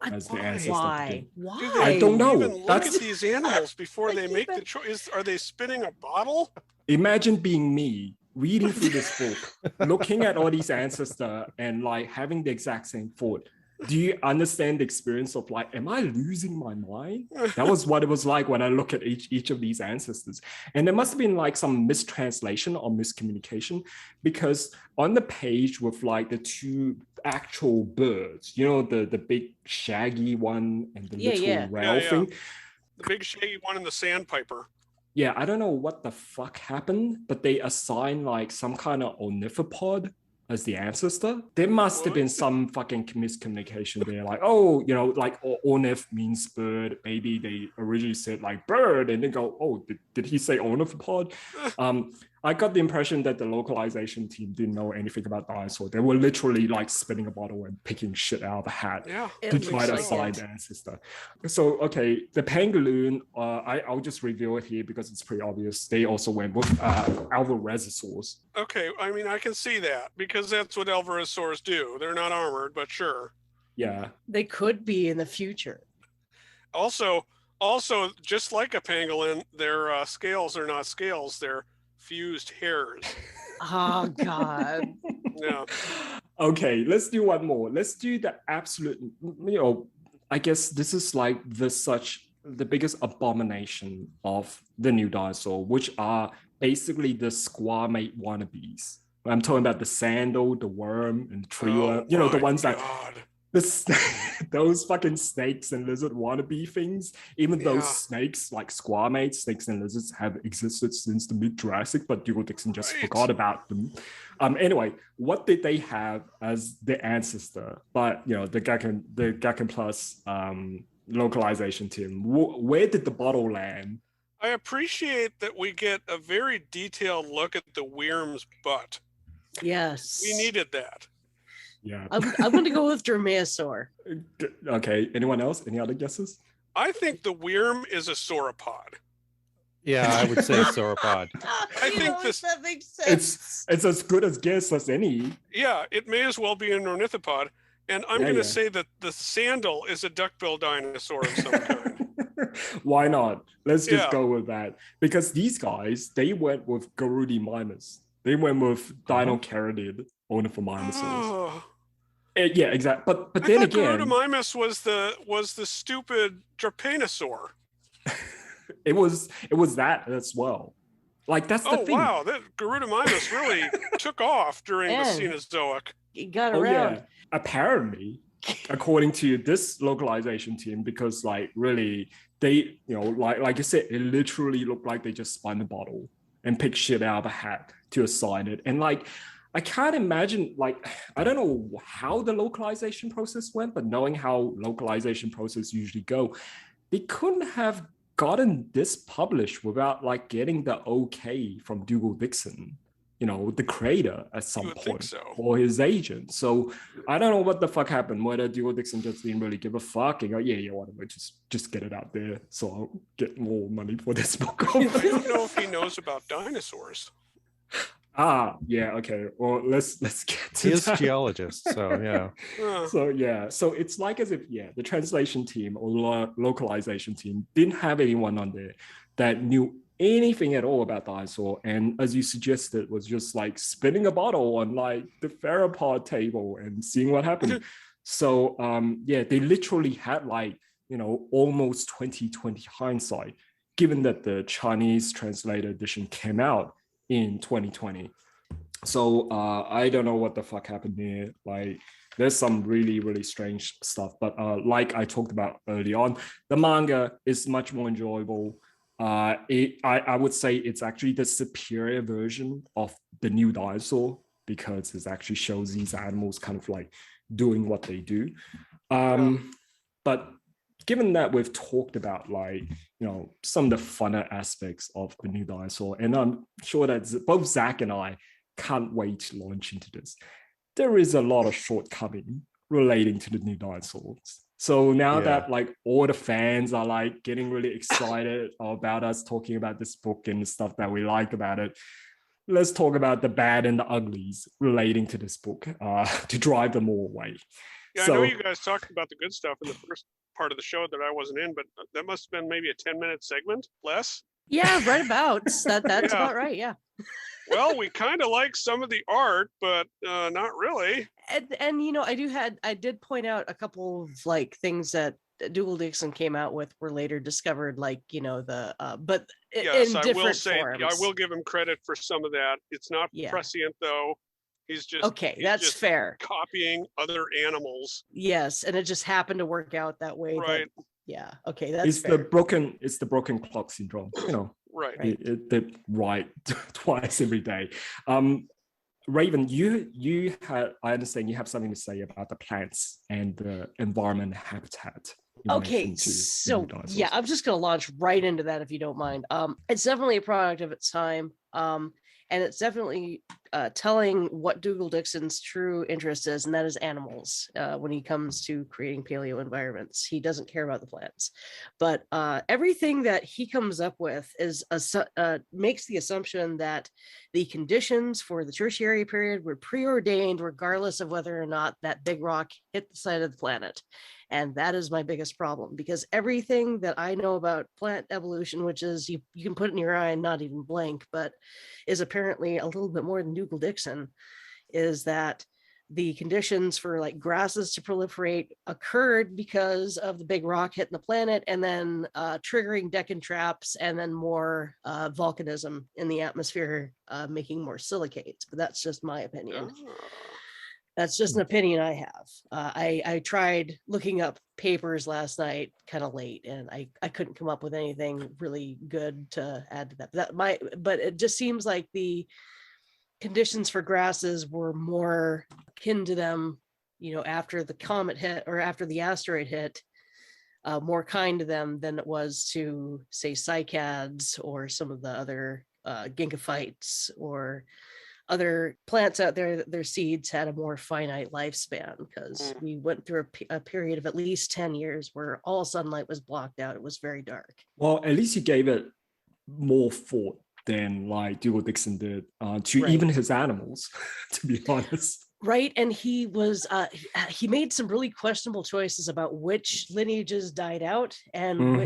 as the ancestor. of the Why? gimp. Why? Do they I don't know. even look That's- at these animals before I they keep make the it- choice? Are they spinning a bottle? Imagine being me reading through this book, looking at all these ancestor and like having the exact same thought. Do you understand the experience of like, am I losing my mind? That was what it was like when I look at each of these ancestors. And there must have been like some mistranslation or miscommunication, because on the page with like the two actual birds, you know, the big shaggy one and the Yeah, little yeah. rail Yeah. thing. The big shaggy one and the sandpiper. Yeah, I don't know what the fuck happened, but they assigned like some kind of ornithopod as the ancestor. There must have been What? some fucking miscommunication there. Like, oh, you know, like ornith means bird. Maybe they originally said like bird, and then go, oh, did he say ornithopod? I got the impression that the localization team didn't know anything about dinosaur. They were literally like spinning a bottle and picking shit out of a hat Yeah. It to looks try to like assign it. the ancestor. So, okay, the pangaloon, I'll just reveal it here because it's pretty obvious. They also went with Alvarezosaurs. Okay, I mean, I can see that because that's what Alvarezosaurs do. They're not armored, but sure. Yeah. They could be in the future. Also, just like a pangolin, their scales are not scales; they're fused hairs. Oh God. Yeah. Okay, let's do one more. Let's do the absolute, you know, I guess this is like the biggest abomination of the new dinosaur, which are basically the squamate wannabes. I'm talking about the sandal, the worm, and the tree worm. You know, the my ones that God. those fucking snakes and lizard wannabe things, even Yeah. those snakes like squamates, snakes and lizards have existed since the mid-Jurassic, but Dougal Dixon just Right. forgot about them. Anyway, what did they have as the ancestor? But you know, the Gakken Plus localization team, where did the bottle land? I appreciate that we get a very detailed look at the worm's butt. Yes. We needed that. Yeah. I'm gonna go with Dromaeosaur. Okay. Anyone else? Any other guesses? I think the worm is a sauropod. Yeah, I would say sauropod. I think this- that makes sense. It's as good as guess as any. Yeah, it may as well be an ornithopod. And I'm Yeah, going to yeah. say that the sandal is a duckbill dinosaur of some kind. Why not? Let's just Yeah. go with that. Because these guys, they went with Garudimimus. They went with Dinocaridid, Ornithomimosaurs. Oh. Yeah, exactly. But I then thought again, Garudamimus was the stupid Trypanosaur. it was that as well. Like that's the thing. Oh wow, that Garudamimus really took off during the Cenozoic. It got around. Yeah. Apparently, according to this localization team, because like really they, like you said, it literally looked like they just spun a bottle and picked shit out of a hat to assign it. And like I can't imagine, like, I don't know how the localization process went, but knowing how localization process usually go, they couldn't have gotten this published without like getting the okay from Dougal Dixon, the creator at some point, or his agent. So I don't know what the fuck happened, whether Dougal Dixon just didn't really give a fuck and go, yeah, whatever, just get it out there so I'll get more money for this book. I don't know if he knows about dinosaurs. Yeah, okay. Well, let's get to He is that. a geologist, so yeah. So it's like as if the translation team or localization team didn't have anyone on there that knew anything at all about dinosaur, and as you suggested, was just like spinning a bottle on like the theropod table and seeing what happened. So they literally had like almost 2020 hindsight, given that the Chinese translated edition came out in 2020. So I don't know what the fuck happened there. Like there's some really, really strange stuff. But like I talked about early on, the manga is much more enjoyable. I would say it's actually the superior version of the new Dinosaur, because it actually shows these animals kind of like doing what they do. But given that we've talked about like, some of the funner aspects of the new Dinosaur, and I'm sure that both Zach and I can't wait to launch into this, there is a lot of shortcoming relating to the new Dinosaurs. So now that like all the fans are like getting really excited about us talking about this book and the stuff that we like about it, let's talk about the bad and the uglies relating to this book to drive them all away. Yeah, I know you guys talked about the good stuff in the first part of the show that I wasn't in, but that must have been maybe a 10-minute segment, less. Yeah, right about that's about right. Yeah. Well, we kind of like some of the art, but not really. And I did point out a couple of like things that Dougal Dixon came out with were later discovered, like but yes, in I different will say forms. I will give him credit for some of that. It's not prescient though. He's just that's fair. Copying other animals. Yes, and it just happened to work out that way. Right. That's fair. It's the broken clock syndrome. Right. They write twice every day. Raven, you had, I understand you have something to say about the plants and the environment habitat. Okay, so yeah, I'm just gonna launch right into that if you don't mind. It's definitely a product of its time. And it's definitely telling what Dougal Dixon's true interest is, and that is animals. When he comes to creating paleo environments, he doesn't care about the plants. But everything that he comes up with is makes the assumption that the conditions for the tertiary period were preordained, regardless of whether or not that big rock hit the side of the planet. And that is my biggest problem, because everything that I know about plant evolution, which is you can put it in your eye and not even blink, but is apparently a little bit more than Dougal Dixon, is that the conditions for like grasses to proliferate occurred because of the big rock hitting the planet and then triggering Deccan traps and then more volcanism in the atmosphere, making more silicates. But that's just my opinion. That's just an opinion I have. I tried looking up papers last night, kind of late, and I couldn't come up with anything really good to add to that. But it just seems like the conditions for grasses were more akin to them, after the comet hit or after the asteroid hit, more kind to them than it was to, say, cycads or some of the other ginkgophytes or other plants out there that their seeds had a more finite lifespan, because we went through a period of at least 10 years where all sunlight was blocked out. It was very dark. Well, at least you gave it more thought than like Dougal Dixon did to even his animals, to be honest. Right, and he was he made some really questionable choices about which lineages died out and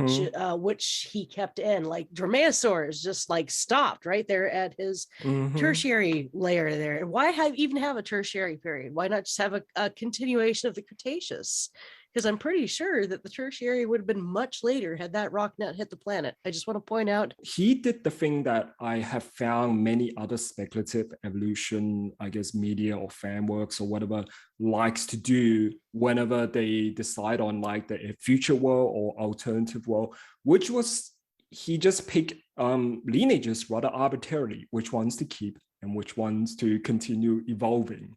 which he kept in. Like Dromaeosaurs just like stopped right there at his tertiary layer there. And why even have a tertiary period? Why not just have a continuation of the Cretaceous? Because I'm pretty sure that the tertiary would have been much later had that rock not hit the planet. I just want to point out. He did the thing that I have found many other speculative evolution, I guess, media or fan works or whatever likes to do whenever they decide on like the future world or alternative world, which was he just picked lineages rather arbitrarily, which ones to keep and which ones to continue evolving.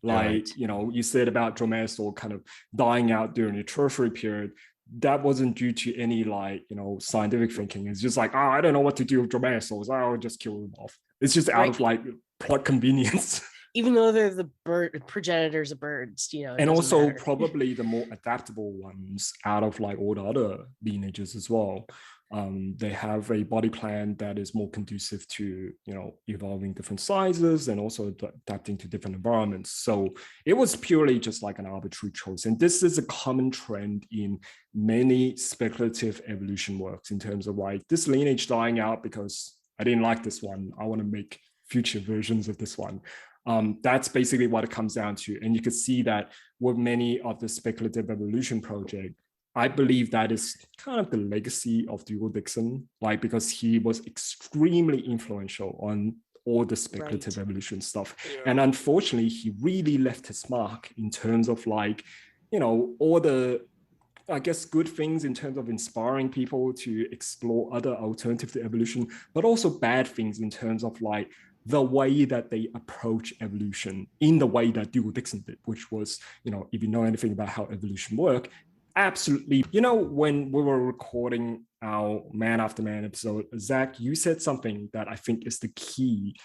Like, you know, you said about Dromaeosaur kind of dying out during the tertiary period. That wasn't due to any like, you know, scientific thinking. It's just like, oh, I don't know what to do with Dromaeosaurs. I'll just kill them off. It's just out of like plot convenience. Even though they're the progenitors of birds, you know. And also probably the more adaptable ones out of like all the other lineages as well. They have a body plan that is more conducive to, you know, evolving different sizes and also adapting to different environments. So it was purely just like an arbitrary choice. And this is a common trend in many speculative evolution works in terms of like this lineage dying out because I didn't like this one. I want to make future versions of this one. That's basically what it comes down to. And you could see that with many of the speculative evolution projects, I believe that is kind of the legacy of Dougal Dixon, like because he was extremely influential on all the speculative evolution stuff. Yeah. And unfortunately, he really left his mark in terms of like, you know, all the, I guess, good things in terms of inspiring people to explore other alternatives to evolution, but also bad things in terms of like the way that they approach evolution in the way that Dougal Dixon did, which was, you know, if you know anything about how evolution works, absolutely. You know, when we were recording our Man After Man episode, Zach, you said something that I think is the key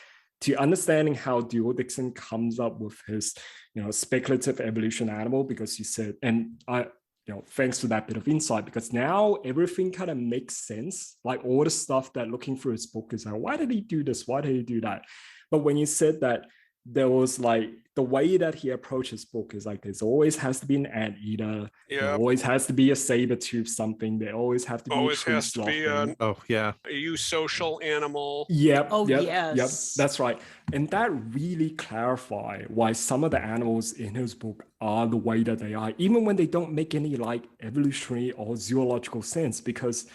to understanding how Dougal Dixon comes up with his, you know, speculative evolution animal, because you said, and I, you know, thanks to that bit of insight, because now everything kind of makes sense. Like all the stuff that looking through his book is like, why did he do this? Why did he do that? But when you said that, there was like the way that he approached his book is like there's always has to be an anteater, there always has to be a saber tooth something, there always have to be always has to be a eusocial animal. Yep. That's right. And that really clarify why some of the animals in his book are the way that they are, even when they don't make any like evolutionary or zoological sense, because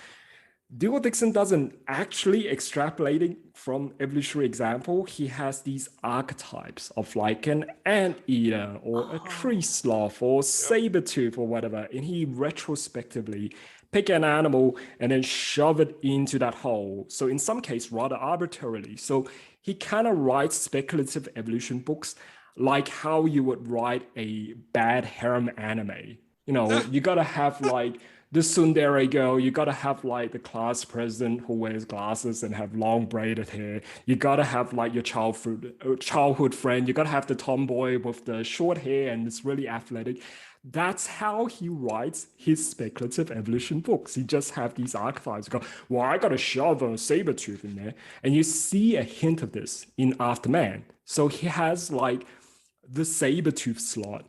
Dougal Dixon doesn't actually extrapolating from evolutionary example. He has these archetypes of like an anteater or a tree sloth or saber tooth or whatever. And he retrospectively pick an animal and then shove it into that hole. So in some case, rather arbitrarily. So he kind of writes speculative evolution books like how you would write a bad harem anime. You know, you got to have like the tsundere girl, you got to have like the class president who wears glasses and have long braided hair. You got to have like your childhood friend. You got to have the tomboy with the short hair and it's really athletic. That's how he writes his speculative evolution books. He just have these archetypes. Go, well, I got to shove a saber tooth in there. And you see a hint of this in Afterman. So he has like the saber tooth slot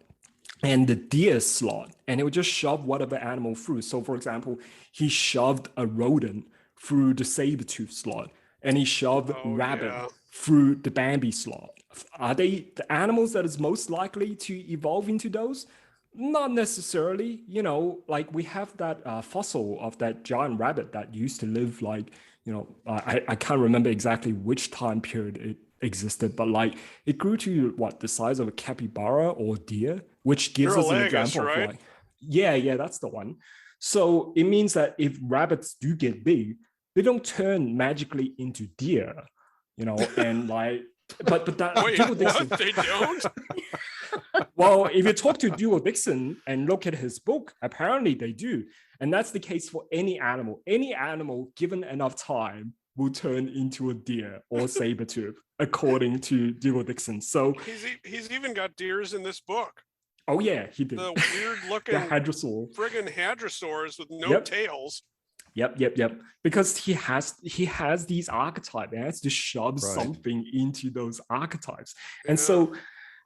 and the deer slot, and it would just shove whatever animal through. So for example, he shoved a rodent through the saber-tooth slot, and he shoved rabbit through the Bambi slot. Are they the animals that is most likely to evolve into those? Not necessarily. You know, like we have that fossil of that giant rabbit that used to live like, you know, I can't remember exactly which time period it existed, but like it grew to what, the size of a capybara or deer, which gives us an example of like, that's the one. So it means that if rabbits do get big, they don't turn magically into deer, you know, and like, but that Dougal Dixon, they don't. Well, if you talk to Dougal Dixon and look at his book, apparently they do, and that's the case for any animal. Any animal given enough time will turn into a deer or saber-tooth, according to Dougal Dixon. So he's even got deers in this book. Oh yeah, he did. The weird-looking hadrosaur, friggin' hadrosaurs with no tails. Yep. Because he has these archetypes, and has to shove something into those archetypes. And so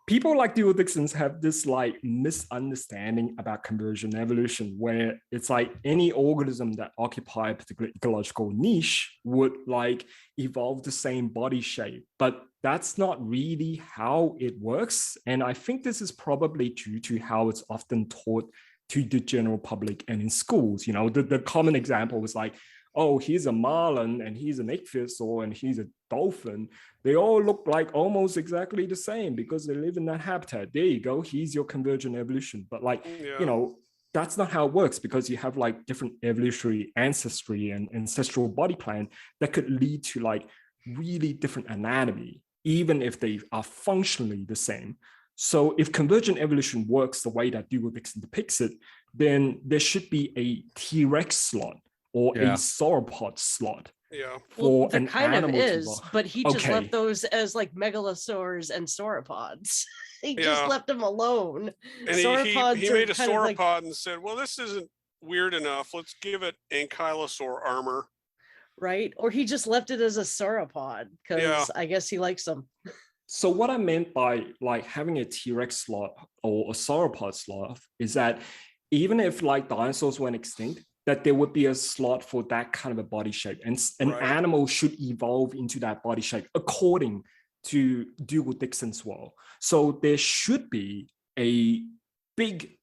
people like Dougal Dixon have this like misunderstanding about convergent evolution, where it's like any organism that occupy a particular ecological niche would like evolve the same body shape, but that's not really how it works. And I think this is probably due to how it's often taught to the general public and in schools. You know, the common example was like, oh, he's a marlin and he's an ichthyosaur and he's a dolphin. They all look like almost exactly the same because they live in that habitat. There you go. He's your convergent evolution. But like, you know, that's not how it works, because you have like different evolutionary ancestry and ancestral body plan that could lead to like really different anatomy, even if they are functionally the same. So if convergent evolution works the way that Dougal Dixon depicts it, then there should be a T-Rex slot or a sauropod slot. Yeah. For there an kind of animal is, but he just Okay. left those as like megalosaurs and sauropods. He just Yeah. left them alone. And he Sauropods made a are kind of sauropod like, and said, well, this isn't weird enough. Let's give it ankylosaur armor. right? Or he just left it as a sauropod because Yeah. I guess he likes them. So what I meant by like having a T-Rex slot or a sauropod slot is that even if like dinosaurs went extinct, that there would be a slot for that kind of a body shape, and an Right. animal should evolve into that body shape according to Dougal Dixon's world. So there should be a big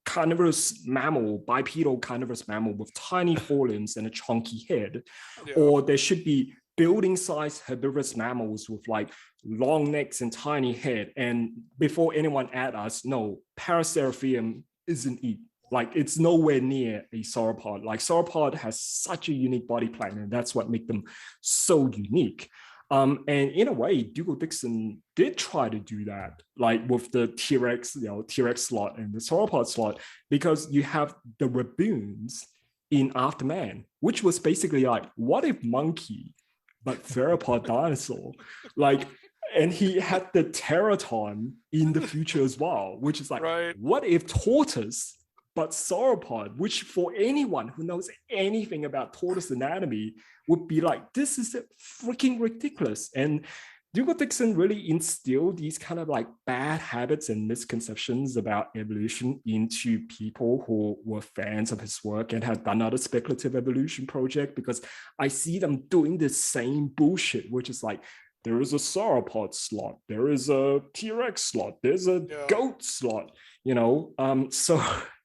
carnivorous mammal, bipedal carnivorous mammal with tiny forelimbs and a chunky head, Yeah. or there should be building-sized herbivorous mammals with like long necks and tiny head. And before anyone at us, no, Paraceratherium isn't it. Like it's nowhere near a sauropod. Like sauropod has such a unique body plan, and that's what makes them so unique. And in a way, Dougal Dixon did try to do that, like with the T-Rex, T-Rex slot and the sauropod slot, because you have the raboons in Afterman, which was basically like, what if monkey, but theropod dinosaur? Like, and he had the Pterodon in the future as well, which is like, Right. what if tortoise, but sauropod, which for anyone who knows anything about tortoise anatomy would be like, this is freaking ridiculous. And Dougal Dixon really instilled these kind of like bad habits and misconceptions about evolution into people who were fans of his work and had done other speculative evolution project, because I see them doing the same bullshit, which is like, there is a sauropod slot, there is a T-Rex slot, there's a goat slot,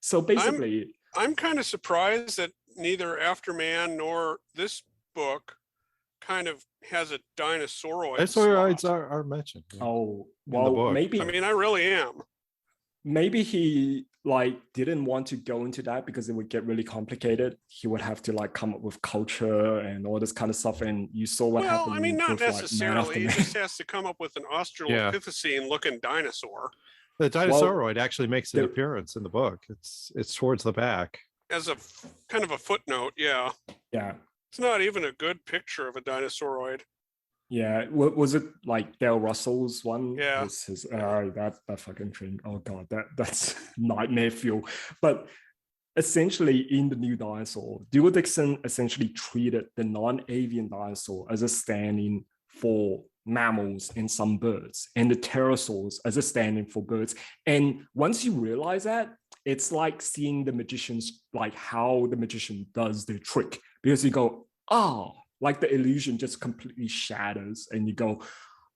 so basically, I'm kind of surprised that neither Afterman nor this book kind of has a dinosauroid. Dinosauroids slot. are mentioned. oh the well, book. maybe I mean, I really am. maybe he like didn't want to go into that because it would get really complicated. He would have to like come up with culture and all this kind of stuff. And you saw what Well, happened. I mean, not with, like, Man necessarily. He After just has to come up with an Australopithecine looking dinosaur The Dinosauroid actually makes an there- appearance in the book. It's towards the back. as a kind of a footnote. Yeah. yeah, It's not even a good picture of a dinosauroid. yeah. Was it like Dale Russell's one? Yeah. That fucking thing. Oh god, that's nightmare fuel. But essentially, in the new dinosaur, Dougal Dixon essentially treated the non-avian dinosaur as a stand-in for mammals and some birds, and the pterosaurs as a stand-in for birds. And once you realize that, it's like seeing the magicians, like how the magician does their trick, because you go, oh, like the illusion just completely shatters, and you go,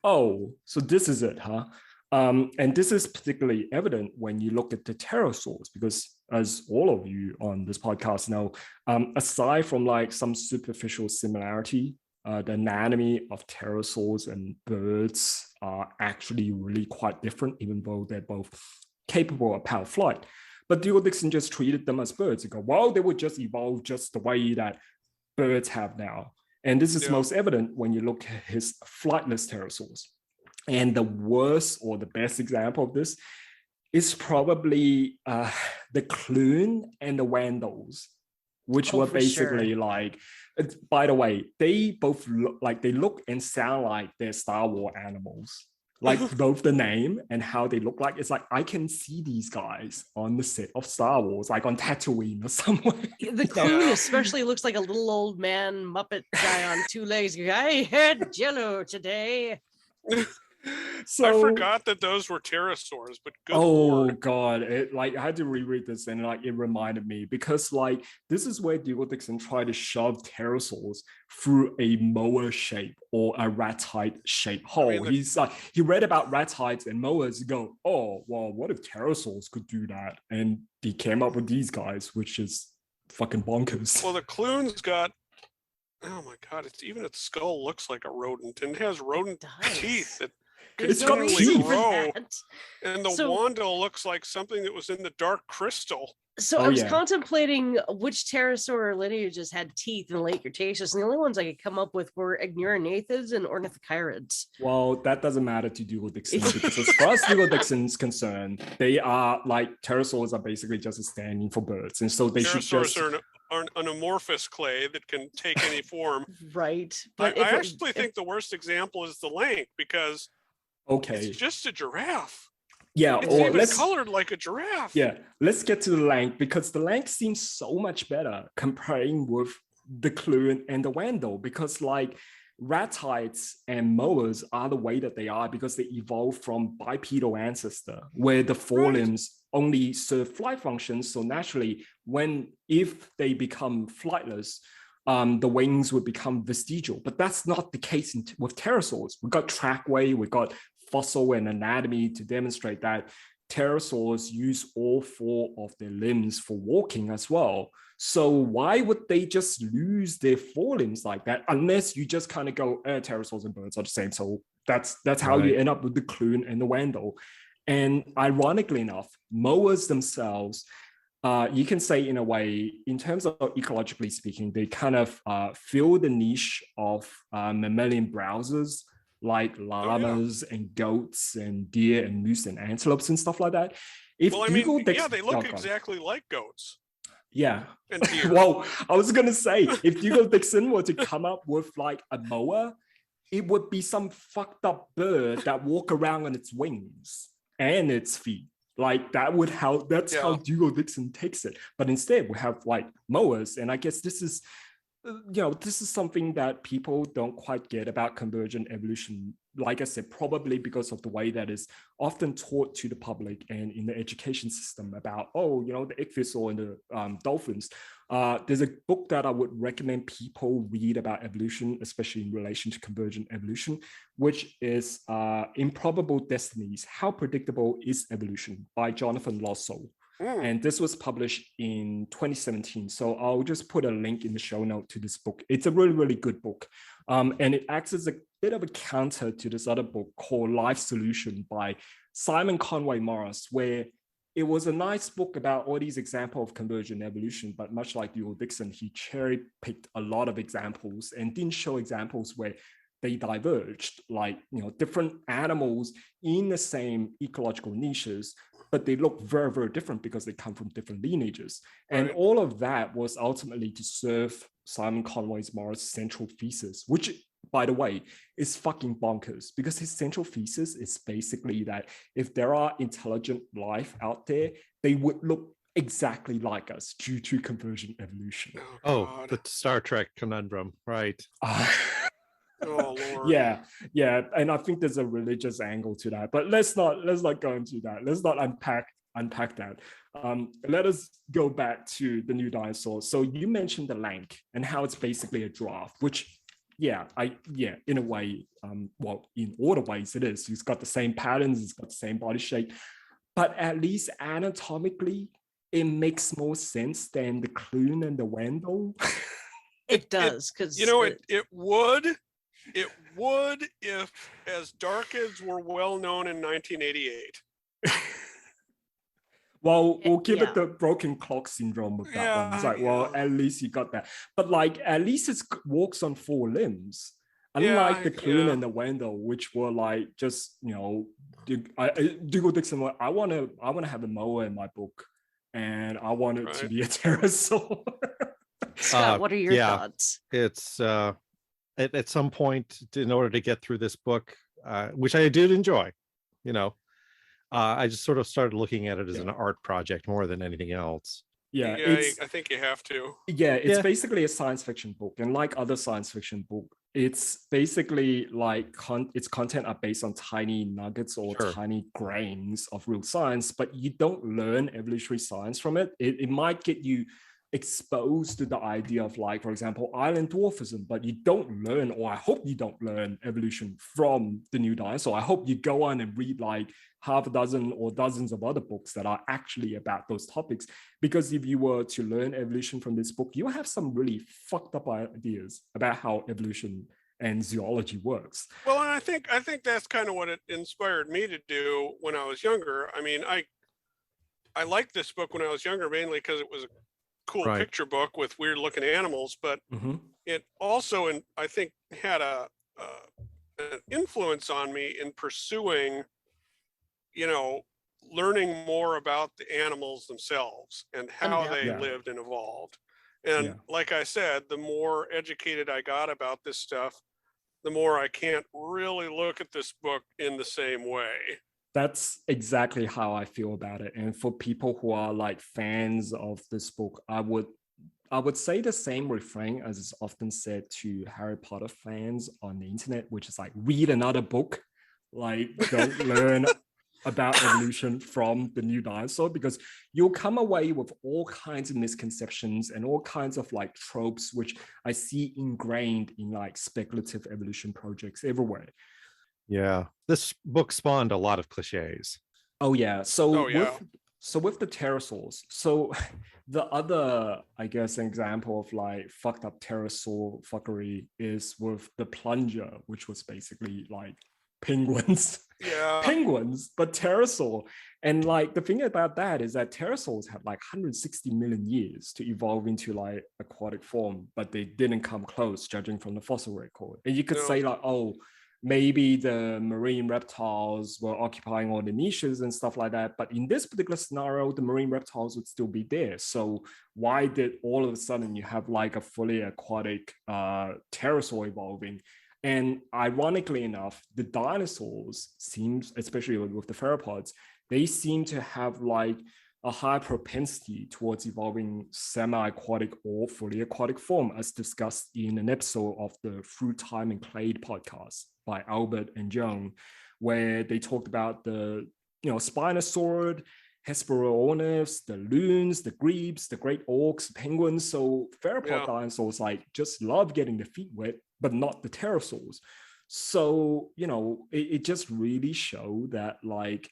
oh, so this is it, huh? And this is particularly evident when you look at the pterosaurs, because as all of you on this podcast know, aside from like some superficial similarity, the anatomy of pterosaurs and birds are actually really quite different, even though they're both capable of power flight. But Dougal Dixon just treated them as birds. You go, well, they would just evolve just the way that birds have now. And this is most evident when you look at his flightless pterosaurs. And the worst or the best example of this is probably the Clune and the Wandles, which were basically like, by the way, they both look and sound like they're Star Wars animals. Like both the name and how they look like, it's like I can see these guys on the set of Star Wars, like on Tatooine or somewhere. The Clune especially looks like a little old man Muppet guy on two legs. I had Jello today. So I forgot that those were pterosaurs, but good oh lord. god, it like I had to reread this and like it reminded me because like this is where Dougal Dixon tried to shove pterosaurs through a moa shape or a ratite shape hole. He's like he read about ratites and moas and go, oh well, what if pterosaurs could do that? And he came up with these guys, which is fucking bonkers. Well, the Clune's got, oh my god, its skull looks like a rodent and it has rodent teeth that It's got continually teeth. grow. And the Wanda looks like something that was in the Dark Crystal. So I was contemplating which pterosaur lineages had teeth in the late Cretaceous, and the only ones I could come up with were Ignuranathids and Ornithochirids. Well, that doesn't matter to Dougal Dixon because as far as Dougal Dixon's concerned, they are like pterosaurs are basically just a stand-in for birds, and so they should just are an amorphous clay that can take any form. Right. But I actually think the worst example is the lank because it's just a giraffe. Yeah, it's even colored like a giraffe. Yeah, let's get to the lank because the lank seems so much better comparing with the clune and the wandle because like ratites and moas are the way that they are because they evolved from bipedal ancestor where the forelimbs only serve flight functions. So naturally, if they become flightless, the wings would become vestigial. But that's not the case with pterosaurs. We've got trackway, we've got fossil and anatomy to demonstrate that pterosaurs use all four of their limbs for walking as well. So why would they just lose their forelimbs like that unless you just kind of go, pterosaurs and birds are the same. So that's how you end up with the clune and the wandle. And ironically enough, moas themselves, you can say in a way, in terms of ecologically speaking, they kind of fill the niche of mammalian browsers like llamas and goats and deer and moose and antelopes and stuff like that. They look exactly like goats. Yeah. And deer. Well, I was going to say, if Dougal Dixon were to come up with like a moa, it would be some fucked up bird that walk around on its wings and its feet. Like that's how Dougal Dixon takes it. But instead we have like moas. And I guess this is something that people don't quite get about convergent evolution. Like I said, probably because of the way that is often taught to the public and in the education system about, the ichthyosaur and the dolphins. There's a book that I would recommend people read about evolution, especially in relation to convergent evolution, which is Improbable Destinies, How Predictable is Evolution by Jonathan Losso. And this was published in 2017. So I'll just put a link in the show note to this book. It's a really, really good book. And it acts as a bit of a counter to this other book called Life Solution by Simon Conway Morris, where it was a nice book about all these examples of convergent evolution, but much like Dougal Dixon, he cherry-picked a lot of examples and didn't show examples where they diverged, like different animals in the same ecological niches, but they look very, very different because they come from different lineages. And all of that was ultimately to serve Simon Conway Morris' central thesis, which, by the way, is fucking bonkers because his central thesis is basically that if there are intelligent life out there, they would look exactly like us due to convergent evolution. Oh, the Star Trek conundrum, right? Oh Lord. Yeah, and I think there's a religious angle to that, but let's not go into that. Let's not unpack that. Let us go back to the new dinosaur. So you mentioned the lank and how it's basically a giraffe, which in a way, in all the ways it is. It's got the same patterns, it's got the same body shape, but at least anatomically, it makes more sense than the clune and the wandle. It does, because it would if As Darkids were well known in 1988. Well, we'll give it the broken clock syndrome with that one. It's like, well, at least you got that. But like, at least it walks on four limbs. Unlike the clune and the wandle, which were like just, Dougal Dixon, I want to have a moa in my book, and I want it to be a pterosaur. Scott, what are your thoughts? It's at some point, in order to get through this book, which I did enjoy, I just sort of started looking at it as an art project more than anything else. I think you have to. Yeah, it's basically a science fiction book, and like other science fiction book, it's basically like its content are based on tiny nuggets or Sure. tiny grains of real science, but you don't learn evolutionary science from it. It might get you exposed to the idea of, like, for example, island dwarfism, but you don't learn, or I hope you don't learn evolution from the new dinosaur. I hope you go on and read like half a dozen or dozens of other books that are actually about those topics. Because if you were to learn evolution from this book, you have some really fucked up ideas about how evolution and zoology works. Well, and I think that's kind of what it inspired me to do when I was younger. I mean, I liked this book when I was younger, mainly because it was a cool Right. picture book with weird looking animals, but it also, and I think, had an influence on me in pursuing, you know, learning more about the animals themselves and how they Yeah. lived and evolved. And Yeah. like I said, the more educated I got about this stuff, the more I can't really look at this book in the same way. That's exactly how I feel about it. And for people who are like fans of this book, I would say the same refrain as is often said to Harry Potter fans on the internet, which is like, read another book. Like, don't learn about evolution from the new dinosaur, because you'll come away with all kinds of misconceptions and all kinds of like tropes, which I see ingrained in like speculative evolution projects everywhere. Yeah, this book spawned a lot of cliches. Oh yeah. So Oh, yeah. with the pterosaurs, so the other, I guess, example of like fucked up pterosaur fuckery is with the plunger, which was basically like penguins. Yeah. Penguins, but pterosaur. And like the thing about that is that pterosaurs had like 160 million years to evolve into like aquatic form, but they didn't come close, judging from the fossil record. And you could No. say like, oh, maybe the marine reptiles were occupying all the niches and stuff like that. But in this particular scenario, the marine reptiles would still be there. So why did all of a sudden you have like a fully aquatic pterosaur evolving? And ironically enough, the dinosaurs seems, especially with the theropods, they seem to have like a high propensity towards evolving semi-aquatic or fully aquatic form, as discussed in an episode of the Through Time and Clade podcast by Albert and Joan, where they talked about the, Spinosaurid, Hesperornis, the loons, the grebes, the great orcs, penguins. So theropod dinosaurs like just love getting their feet wet, but not the pterosaurs. So, it just really showed that like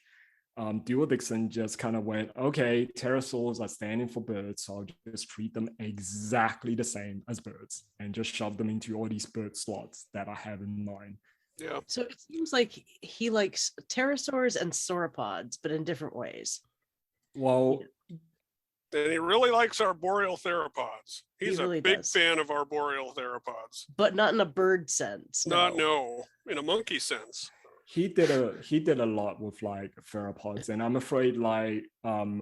Dougal Dixon just kind of went, okay, pterosaurs are standing for birds, so I'll just treat them exactly the same as birds and just shove them into all these bird slots that I have in mind. Yeah. So it seems like he likes pterosaurs and sauropods, but in different ways. Well, And he really likes arboreal theropods. He's really a big does. fan of arboreal theropods. But not in a bird sense. No, in a monkey sense. he did a lot with like theropods, and I'm afraid like I'm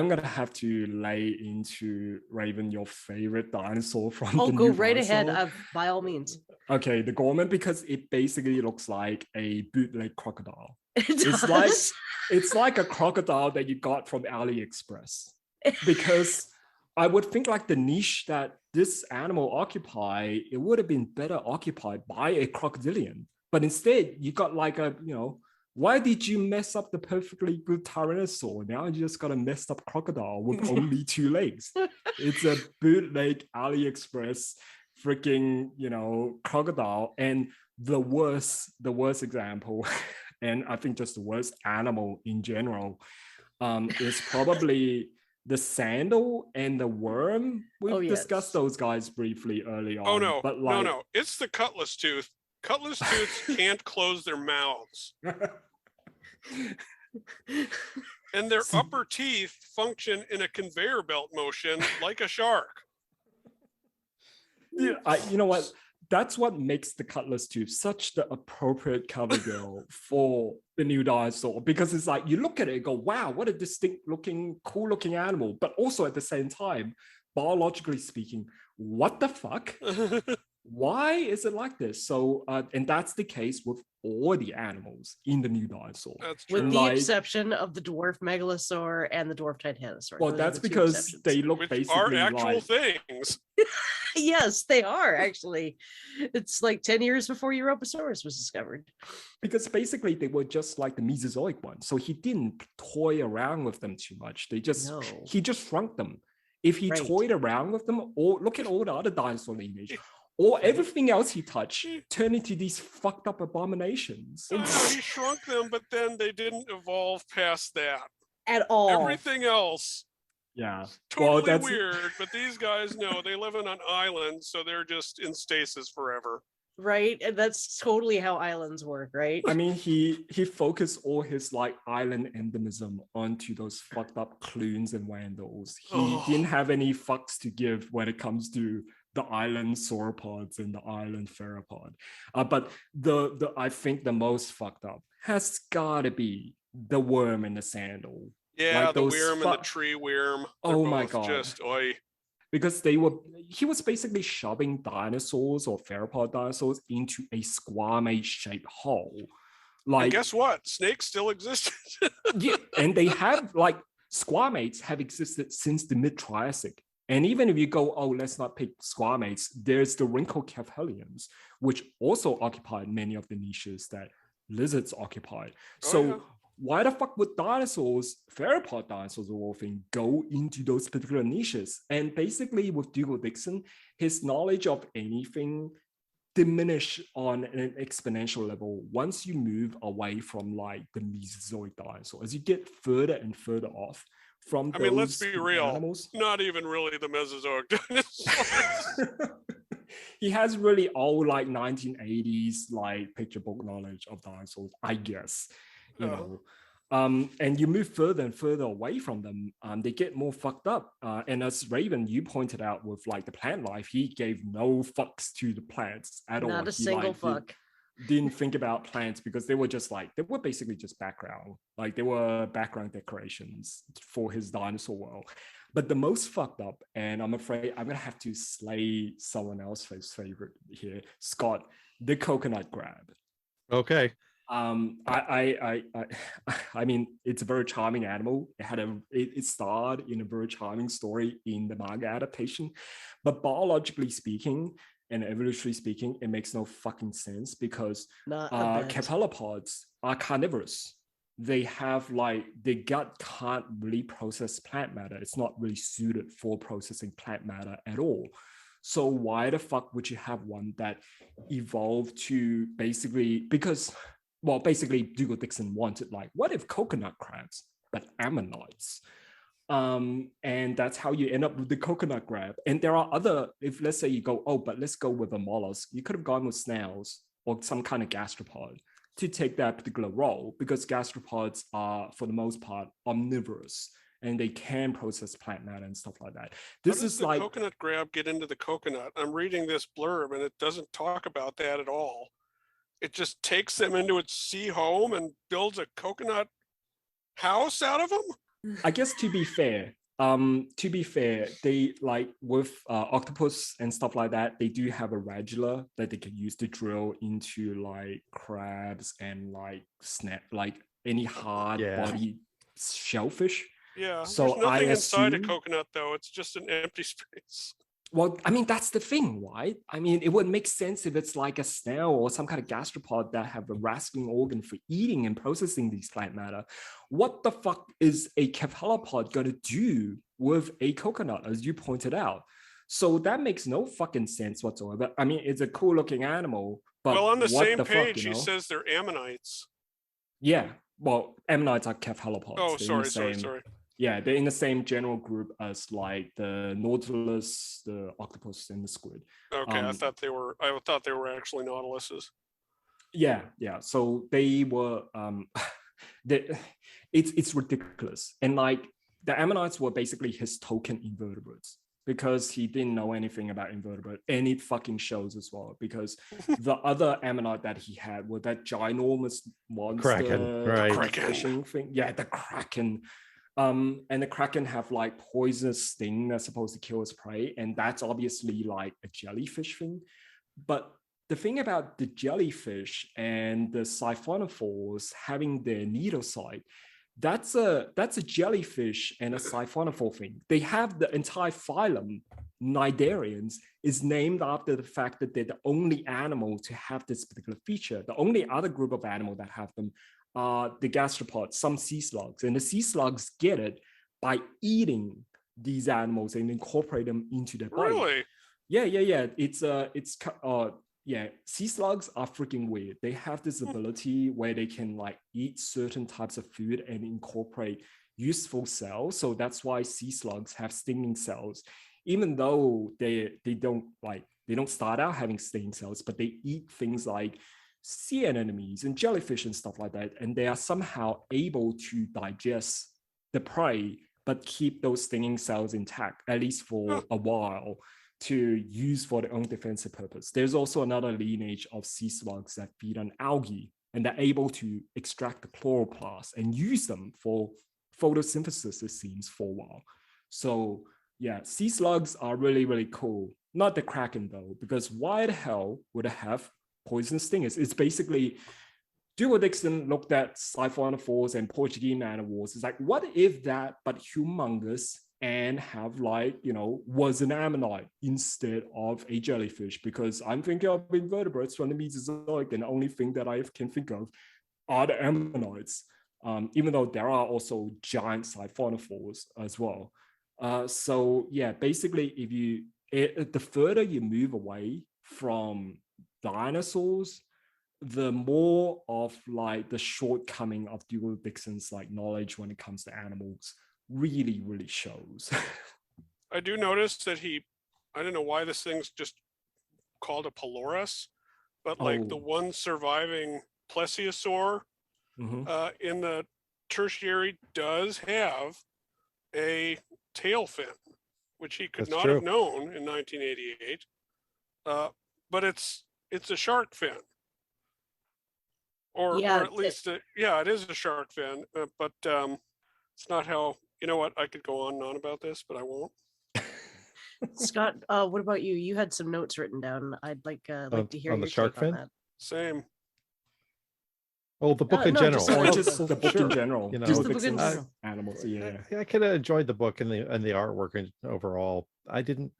gonna have to lay into Raven your favorite dinosaur from Oh, the go new right ahead, dinosaur. by all means. Okay, the Gorman, because it basically looks like a bootleg crocodile. It It's like does. it's like a crocodile that you got from AliExpress. Because I would think like the niche that this animal occupy, it would have been better occupied by a crocodilian. But instead, you got like a, why did you mess up the perfectly good Tyrannosaur? Now you just got a messed up crocodile with only 2 legs. It's a bootleg AliExpress freaking, crocodile. And the worst example, and I think just the worst animal in general, is probably the sandal and the worm. We've discussed those guys briefly early on. Oh, no. But like, No. It's the Cutlass Tooth. Cutlass Tooths can't close their mouths. And their upper teeth function in a conveyor belt motion like a shark. you know what? That's what makes the Cutlass Tooth such the appropriate cover girl for the new dinosaur, because it's like you look at it and go, wow, what a distinct looking, cool looking animal. But also at the same time, biologically speaking, what the fuck? Why is it like this? So, and that's the case with all the animals in the new dinosaur. That's true. With the Like- exception of the dwarf megalosaur and the dwarf titanosaur. Well, Those are that's the two because exceptions. they look Which basically are actual like things. Yes, they are actually. It's like 10 years before Europasaurus was discovered. Because basically they were just like the Mesozoic ones. So he didn't toy around with them too much. He just shrunk them. If he toyed around with them, or look at all the other dinosaur lineage, or everything else he touched turned into these fucked up abominations. He shrunk them, but then they didn't evolve past that. At all. Everything else. Yeah. Totally weird, but these guys know they live on an island, so they're just in stasis forever. Right? And that's totally how islands work, right? I mean, he focused all his like island endemism onto those fucked up clunes and vandals. He didn't have any fucks to give when it comes to the island sauropods and the island theropod. But the I think the most fucked up has gotta be the worm and the sandal. Yeah, like the worm and the tree worm. Oh my god. Just oi. Because he was basically shoving dinosaurs or theropod dinosaurs into a squamate-shaped hole. Like, and guess what? Snakes still existed. Yeah, and they have like squamates have existed since the mid-Triassic. And even if you go, oh, let's not pick squamates, there's the wrinkled cephalians, which also occupied many of the niches that lizards occupied. Why the fuck would dinosaurs, theropod dinosaurs of all things, go into those particular niches? And basically with Dougal Dixon, his knowledge of anything diminish on an exponential level once you move away from like the Mesozoic dinosaur. As you get further and further off from those let's be real, animals. Not even really the Mesozoic dinosaurs. He has really old like 1980s like picture book knowledge of dinosaurs, I guess. You know, and you move further and further away from them, they get more fucked up. And as Raven, you pointed out with like the plant life, he gave no fucks to the plants at all. Not a single fuck. Didn't think about plants because they were just like, they were basically just background. Like they were background decorations for his dinosaur world. But the most fucked up, and I'm afraid I'm gonna have to slay someone else's favorite here, Scott, the coconut grab. Okay. I mean, it's a very charming animal. It starred in a very charming story in the manga adaptation, but biologically speaking and evolutionarily speaking, it makes no fucking sense because cephalopods are carnivorous. They have like, their gut can't really process plant matter. It's not really suited for processing plant matter at all. So why the fuck would you have one that evolved to basically Dougal Dixon wanted like, what if coconut crabs, but ammonites? And that's how you end up with the coconut crab. And there are other, if let's say you go, oh, but let's go with a mollusk, you could have gone with snails or some kind of gastropod to take that particular role, because gastropods are, for the most part, omnivorous and they can process plant matter and stuff like that. This How does is the like coconut grab get into the coconut? I'm reading this blurb and it doesn't talk about that at all. It just takes them into its sea home and builds a coconut house out of them? I guess to be fair, they like with octopus and stuff like that, they do have a radula that they can use to drill into like crabs and like like any hard body shellfish. Yeah, so there's nothing inside a coconut though, it's just an empty space. Well, I mean, that's the thing, right? I mean, it would make sense if it's like a snail or some kind of gastropod that have a rasping organ for eating and processing these plant matter. What the fuck is a cephalopod going to do with a coconut, as you pointed out? So that makes no fucking sense whatsoever. I mean, it's a cool looking animal, but well, on the same page, he says they're ammonites. Yeah, well, ammonites are cephalopods. Oh, sorry. Yeah, they're in the same general group as like the nautilus, the octopus, and the squid. Okay, I thought they were actually nautiluses. Yeah. So they were. It's ridiculous, and like the ammonites were basically his token invertebrates because he didn't know anything about invertebrate, and it fucking shows as well because the other ammonite that he had was that ginormous monster, Kraken, right? Kraken thing. Yeah, the Kraken. And the Kraken have like poisonous sting that's supposed to kill its prey, and that's obviously like a jellyfish thing. But the thing about the jellyfish and the siphonophores having their needle site, that's a jellyfish and a siphonophore thing. They have the entire phylum Cnidarians is named after the fact that they're the only animal to have this particular feature. The only other group of animal that have them are the gastropods, some sea slugs, and the sea slugs get it by eating these animals and incorporate them into their body. Really? Yeah. Sea slugs are freaking weird. They have this ability where they can like eat certain types of food and incorporate useful cells. So that's why sea slugs have stinging cells, even though they don't start out having stinging cells, but they eat things like sea anemones and jellyfish and stuff like that, and they are somehow able to digest the prey but keep those stinging cells intact, at least for a while, to use for their own defensive purpose. There's also another lineage of sea slugs that feed on algae, and they're able to extract the chloroplasts and use them for photosynthesis, it seems, for a while. So yeah, sea slugs are really, really cool. Not the kraken though, because why the hell would it have poisonous stingers? It's basically, Dougal Dixon looked at siphonophores and Portuguese man of wars. It's like, what if that, but humongous, and have like, was an ammonite instead of a jellyfish? Because I'm thinking of invertebrates from the Mesozoic, and the only thing that I can think of are the ammonites, even though there are also giant siphonophores as well. So yeah, basically, the further you move away from dinosaurs, the more of like the shortcoming of Dougal Dixon's like knowledge when it comes to animals really, really shows. I do notice that I don't know why this thing's just called a Pelorus, but like the one surviving plesiosaur in the tertiary does have a tail fin, which he could not have known in 1988. But it's a shark fin. Or at least, it is a shark fin, but it's not how, you know what, I could go on and on about this, but I won't. Scott, what about you? You had some notes written down. I'd like to hear on your the shark take fin? on that. Same. Oh, the book in general. Just the book in general. Just the book in general. Animals, yeah. I kind of enjoyed the book and the artwork overall. I didn't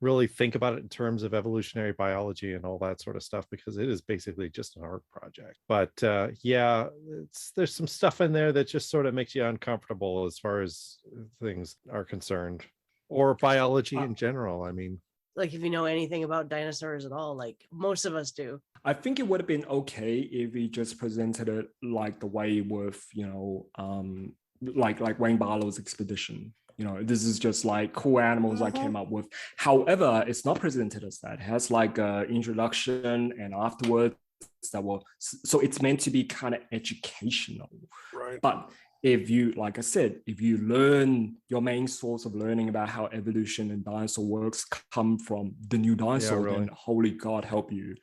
really think about it in terms of evolutionary biology and all that sort of stuff, because it is basically just an art project. But there's some stuff in there that just sort of makes you uncomfortable as far as things are concerned, or biology in general. I mean, like, if you know anything about dinosaurs at all, like most of us do. I think it would have been okay if we just presented it like the way with, like Wayne Barlow's expedition. This is just like cool animals I came up with. However, it's not presented as that. It has like an introduction and afterwards so it's meant to be kind of educational. Right. But if you, like I said, if you learn, your main source of learning about how evolution and dinosaur works come from the new dinosaur, then holy God help you.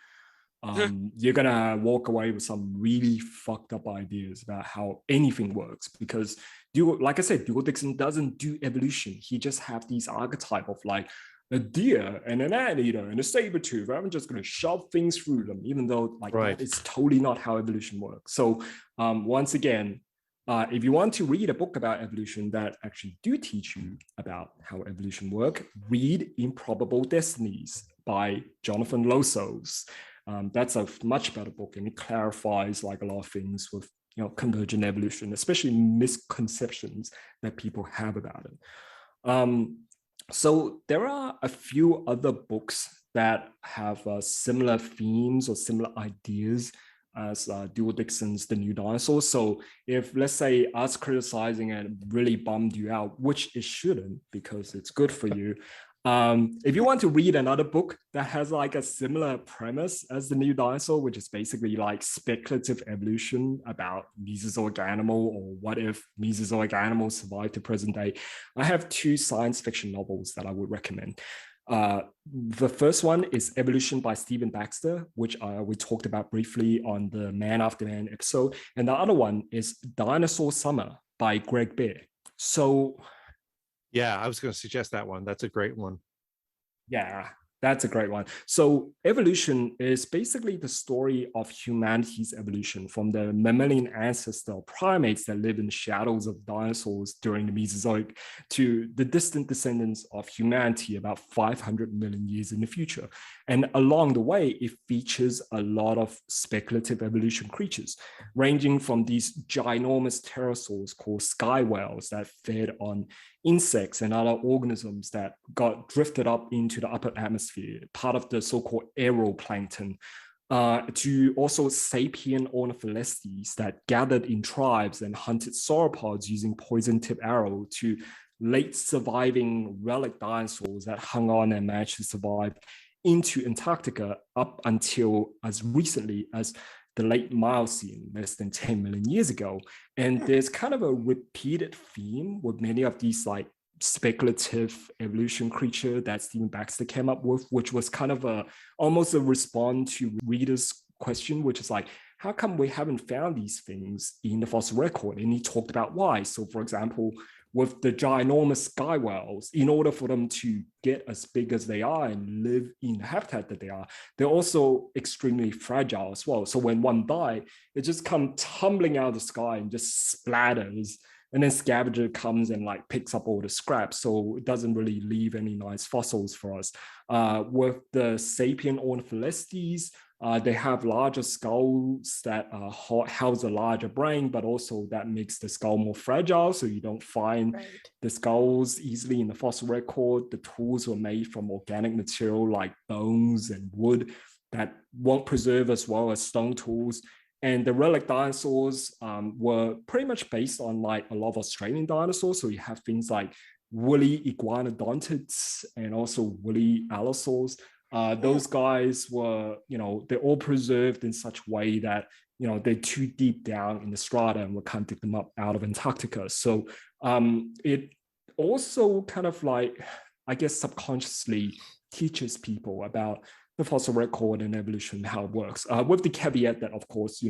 You're gonna walk away with some really fucked up ideas about how anything works, because like I said, Dougal Dixon doesn't do evolution. He just have these archetype of like a deer and an anteater and a saber tooth. I'm just gonna shove things through them, even though that is totally not how evolution works. So once again, if you want to read a book about evolution that actually do teach you about how evolution works, read Improbable Destinies by Jonathan Losso. That's a much better book, and it clarifies like a lot of things with convergent evolution, especially misconceptions that people have about it. So there are a few other books that have similar themes or similar ideas as Dougal Dixon's The New Dinosaurs. So if, let's say, us criticizing it really bummed you out, which it shouldn't, because it's good for you. If you want to read another book that has like a similar premise as The New Dinosaur, which is basically like speculative evolution about Mesozoic animal, or what if Mesozoic animals survive to present day, I have two science fiction novels that I would recommend. The first one is Evolution by Stephen Baxter, which we talked about briefly on the Man After Man episode. And the other one is Dinosaur Summer by Greg Bear. So yeah, I was going to suggest that one. That's a great one. Yeah. That's a great one. So evolution is basically the story of humanity's evolution from the mammalian ancestor primates that live in the shadows of dinosaurs during the Mesozoic to the distant descendants of humanity about 500 million years in the future. And along the way, it features a lot of speculative evolution creatures, ranging from these ginormous pterosaurs called sky whales that fed on insects and other organisms that got drifted up into the upper atmosphere, part of the so-called aeroplankton, to also sapient ornitholestes that gathered in tribes and hunted sauropods using poison-tip arrow, to late surviving relic dinosaurs that hung on and managed to survive into Antarctica up until as recently as the late Miocene, less than 10 million years ago. And there's kind of a repeated theme with many of these like speculative evolution creature that Stephen Baxter came up with, which was kind of almost a response to readers' question, which is like, how come we haven't found these things in the fossil record? And he talked about why. So for example, with the ginormous sky whales, in order for them to get as big as they are and live in the habitat that they are, they're also extremely fragile as well. So when one dies, it just comes tumbling out of the sky and just splatters. And then scavenger comes and like picks up all the scraps. So it doesn't really leave any nice fossils for us. With the sapient ornitholestes, they have larger skulls that house a larger brain, but also that makes the skull more fragile. So you don't find the skulls easily in the fossil record. The tools were made from organic material like bones and wood that won't preserve as well as stone tools. And the relic dinosaurs were pretty much based on like a lot of Australian dinosaurs. So you have things like woolly iguanodontids and also woolly allosaurs. Those guys were, they're all preserved in such a way that, they're too deep down in the strata and we can't dig them up out of Antarctica. So it also kind of like, I guess, subconsciously teaches people about the fossil record and evolution, how it works, with the caveat that, of course,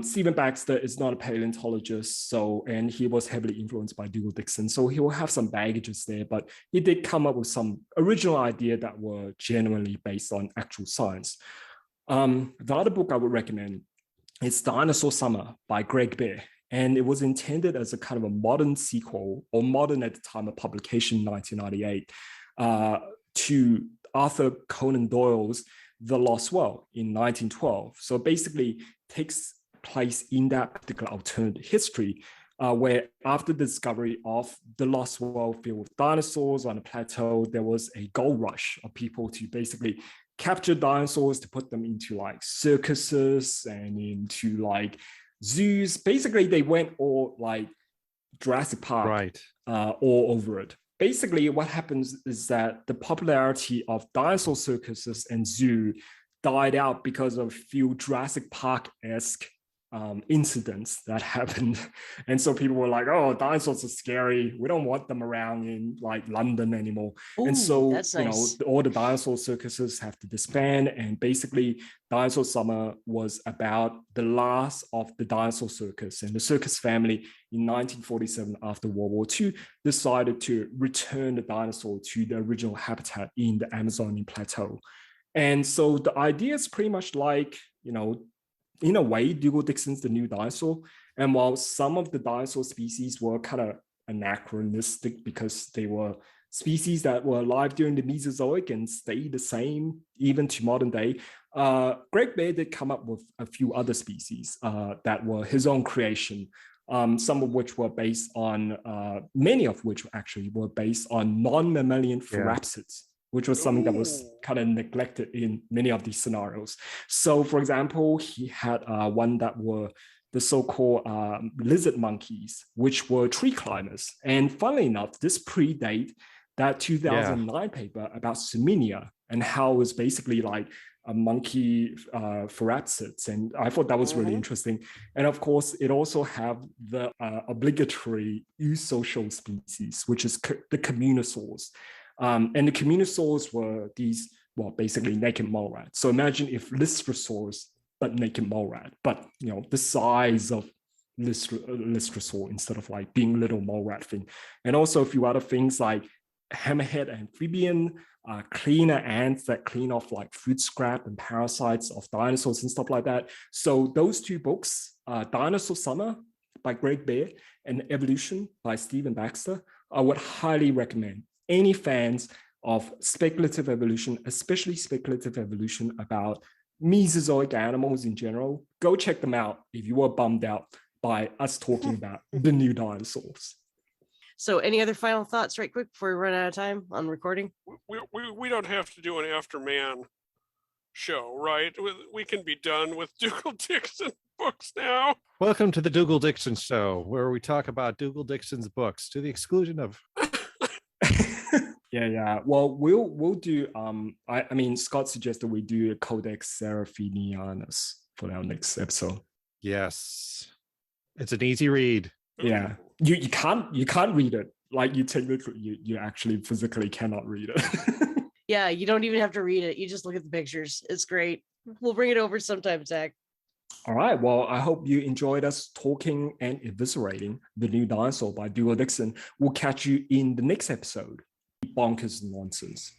Stephen Baxter is not a paleontologist, and he was heavily influenced by Dougal Dixon, so he will have some baggages there, but he did come up with some original idea that were genuinely based on actual science. The other book I would recommend is Dinosaur Summer by Greg Bear, and it was intended as a kind of a modern sequel, or modern at the time of publication, 1998, to Arthur Conan Doyle's The Lost World in 1912. So basically takes place in that particular alternate history, where after the discovery of the Lost World filled with dinosaurs on a plateau, there was a gold rush of people to basically capture dinosaurs to put them into like circuses and into like zoos. Basically, they went all like Jurassic Park all over it. Basically, what happens is that the popularity of dinosaur circuses and zoo died out because of a few Jurassic Park-esque incidents that happened. And so people were like, oh, dinosaurs are scary. We don't want them around in like London anymore. Ooh, and so, nice. All the dinosaur circuses have to disband. And basically, Dinosaur Summer was about the last of the dinosaur circus. And the circus family in 1947, after World War II, decided to return the dinosaur to the original habitat in the Amazonian plateau. And so the idea is pretty much like, in a way, Dougal Dixon's The New Dinosaur. And while some of the dinosaur species were kind of anachronistic because they were species that were alive during the Mesozoic and stayed the same even to modern day, Greg Bear did come up with a few other species that were his own creation, some of which were based on, many of which actually were based on non-mammalian therapsids, which was something that was kind of neglected in many of these scenarios. So for example, he had one that were the so-called lizard monkeys, which were tree climbers. And funnily enough, this predate that 2009 paper about Suminia and how it was basically like a monkey therapsids. And I thought that was really interesting. And of course, it also have the obligatory eusocial species, which is the Communosaurs. And the Communosaurs were these, basically naked mole rats. So imagine if Lystrosaurs, but naked mole rat, but the size of Lystrosaur instead of like being little mole rat thing. And also a few other things like hammerhead amphibian, cleaner ants that clean off like food scrap and parasites of dinosaurs and stuff like that. So those two books, Dinosaur Summer by Greg Bear and Evolution by Stephen Baxter, I would highly recommend any fans of speculative evolution, especially speculative evolution about Mesozoic animals in general. Go check them out if you were bummed out by us talking about the new dinosaurs. So any other final thoughts right quick before we run out of time on recording? We don't have to do an Afterman show, right? We can be done with Dougal Dixon books now. Welcome to the Dougal Dixon Show, where we talk about Dougal Dixon's books to the exclusion of... Yeah. Well, we'll do, I mean, Scott suggested we do a Codex Seraphinianus for our next episode. Yes. It's an easy read. Yeah. You can't read it. Like you actually physically cannot read it. Yeah, you don't even have to read it. You just look at the pictures. It's great. We'll bring it over sometime, Zach. All right. Well, I hope you enjoyed us talking and eviscerating The New Dinosaur by Dougal Dixon. We'll catch you in the next episode. Bonkers nonsense.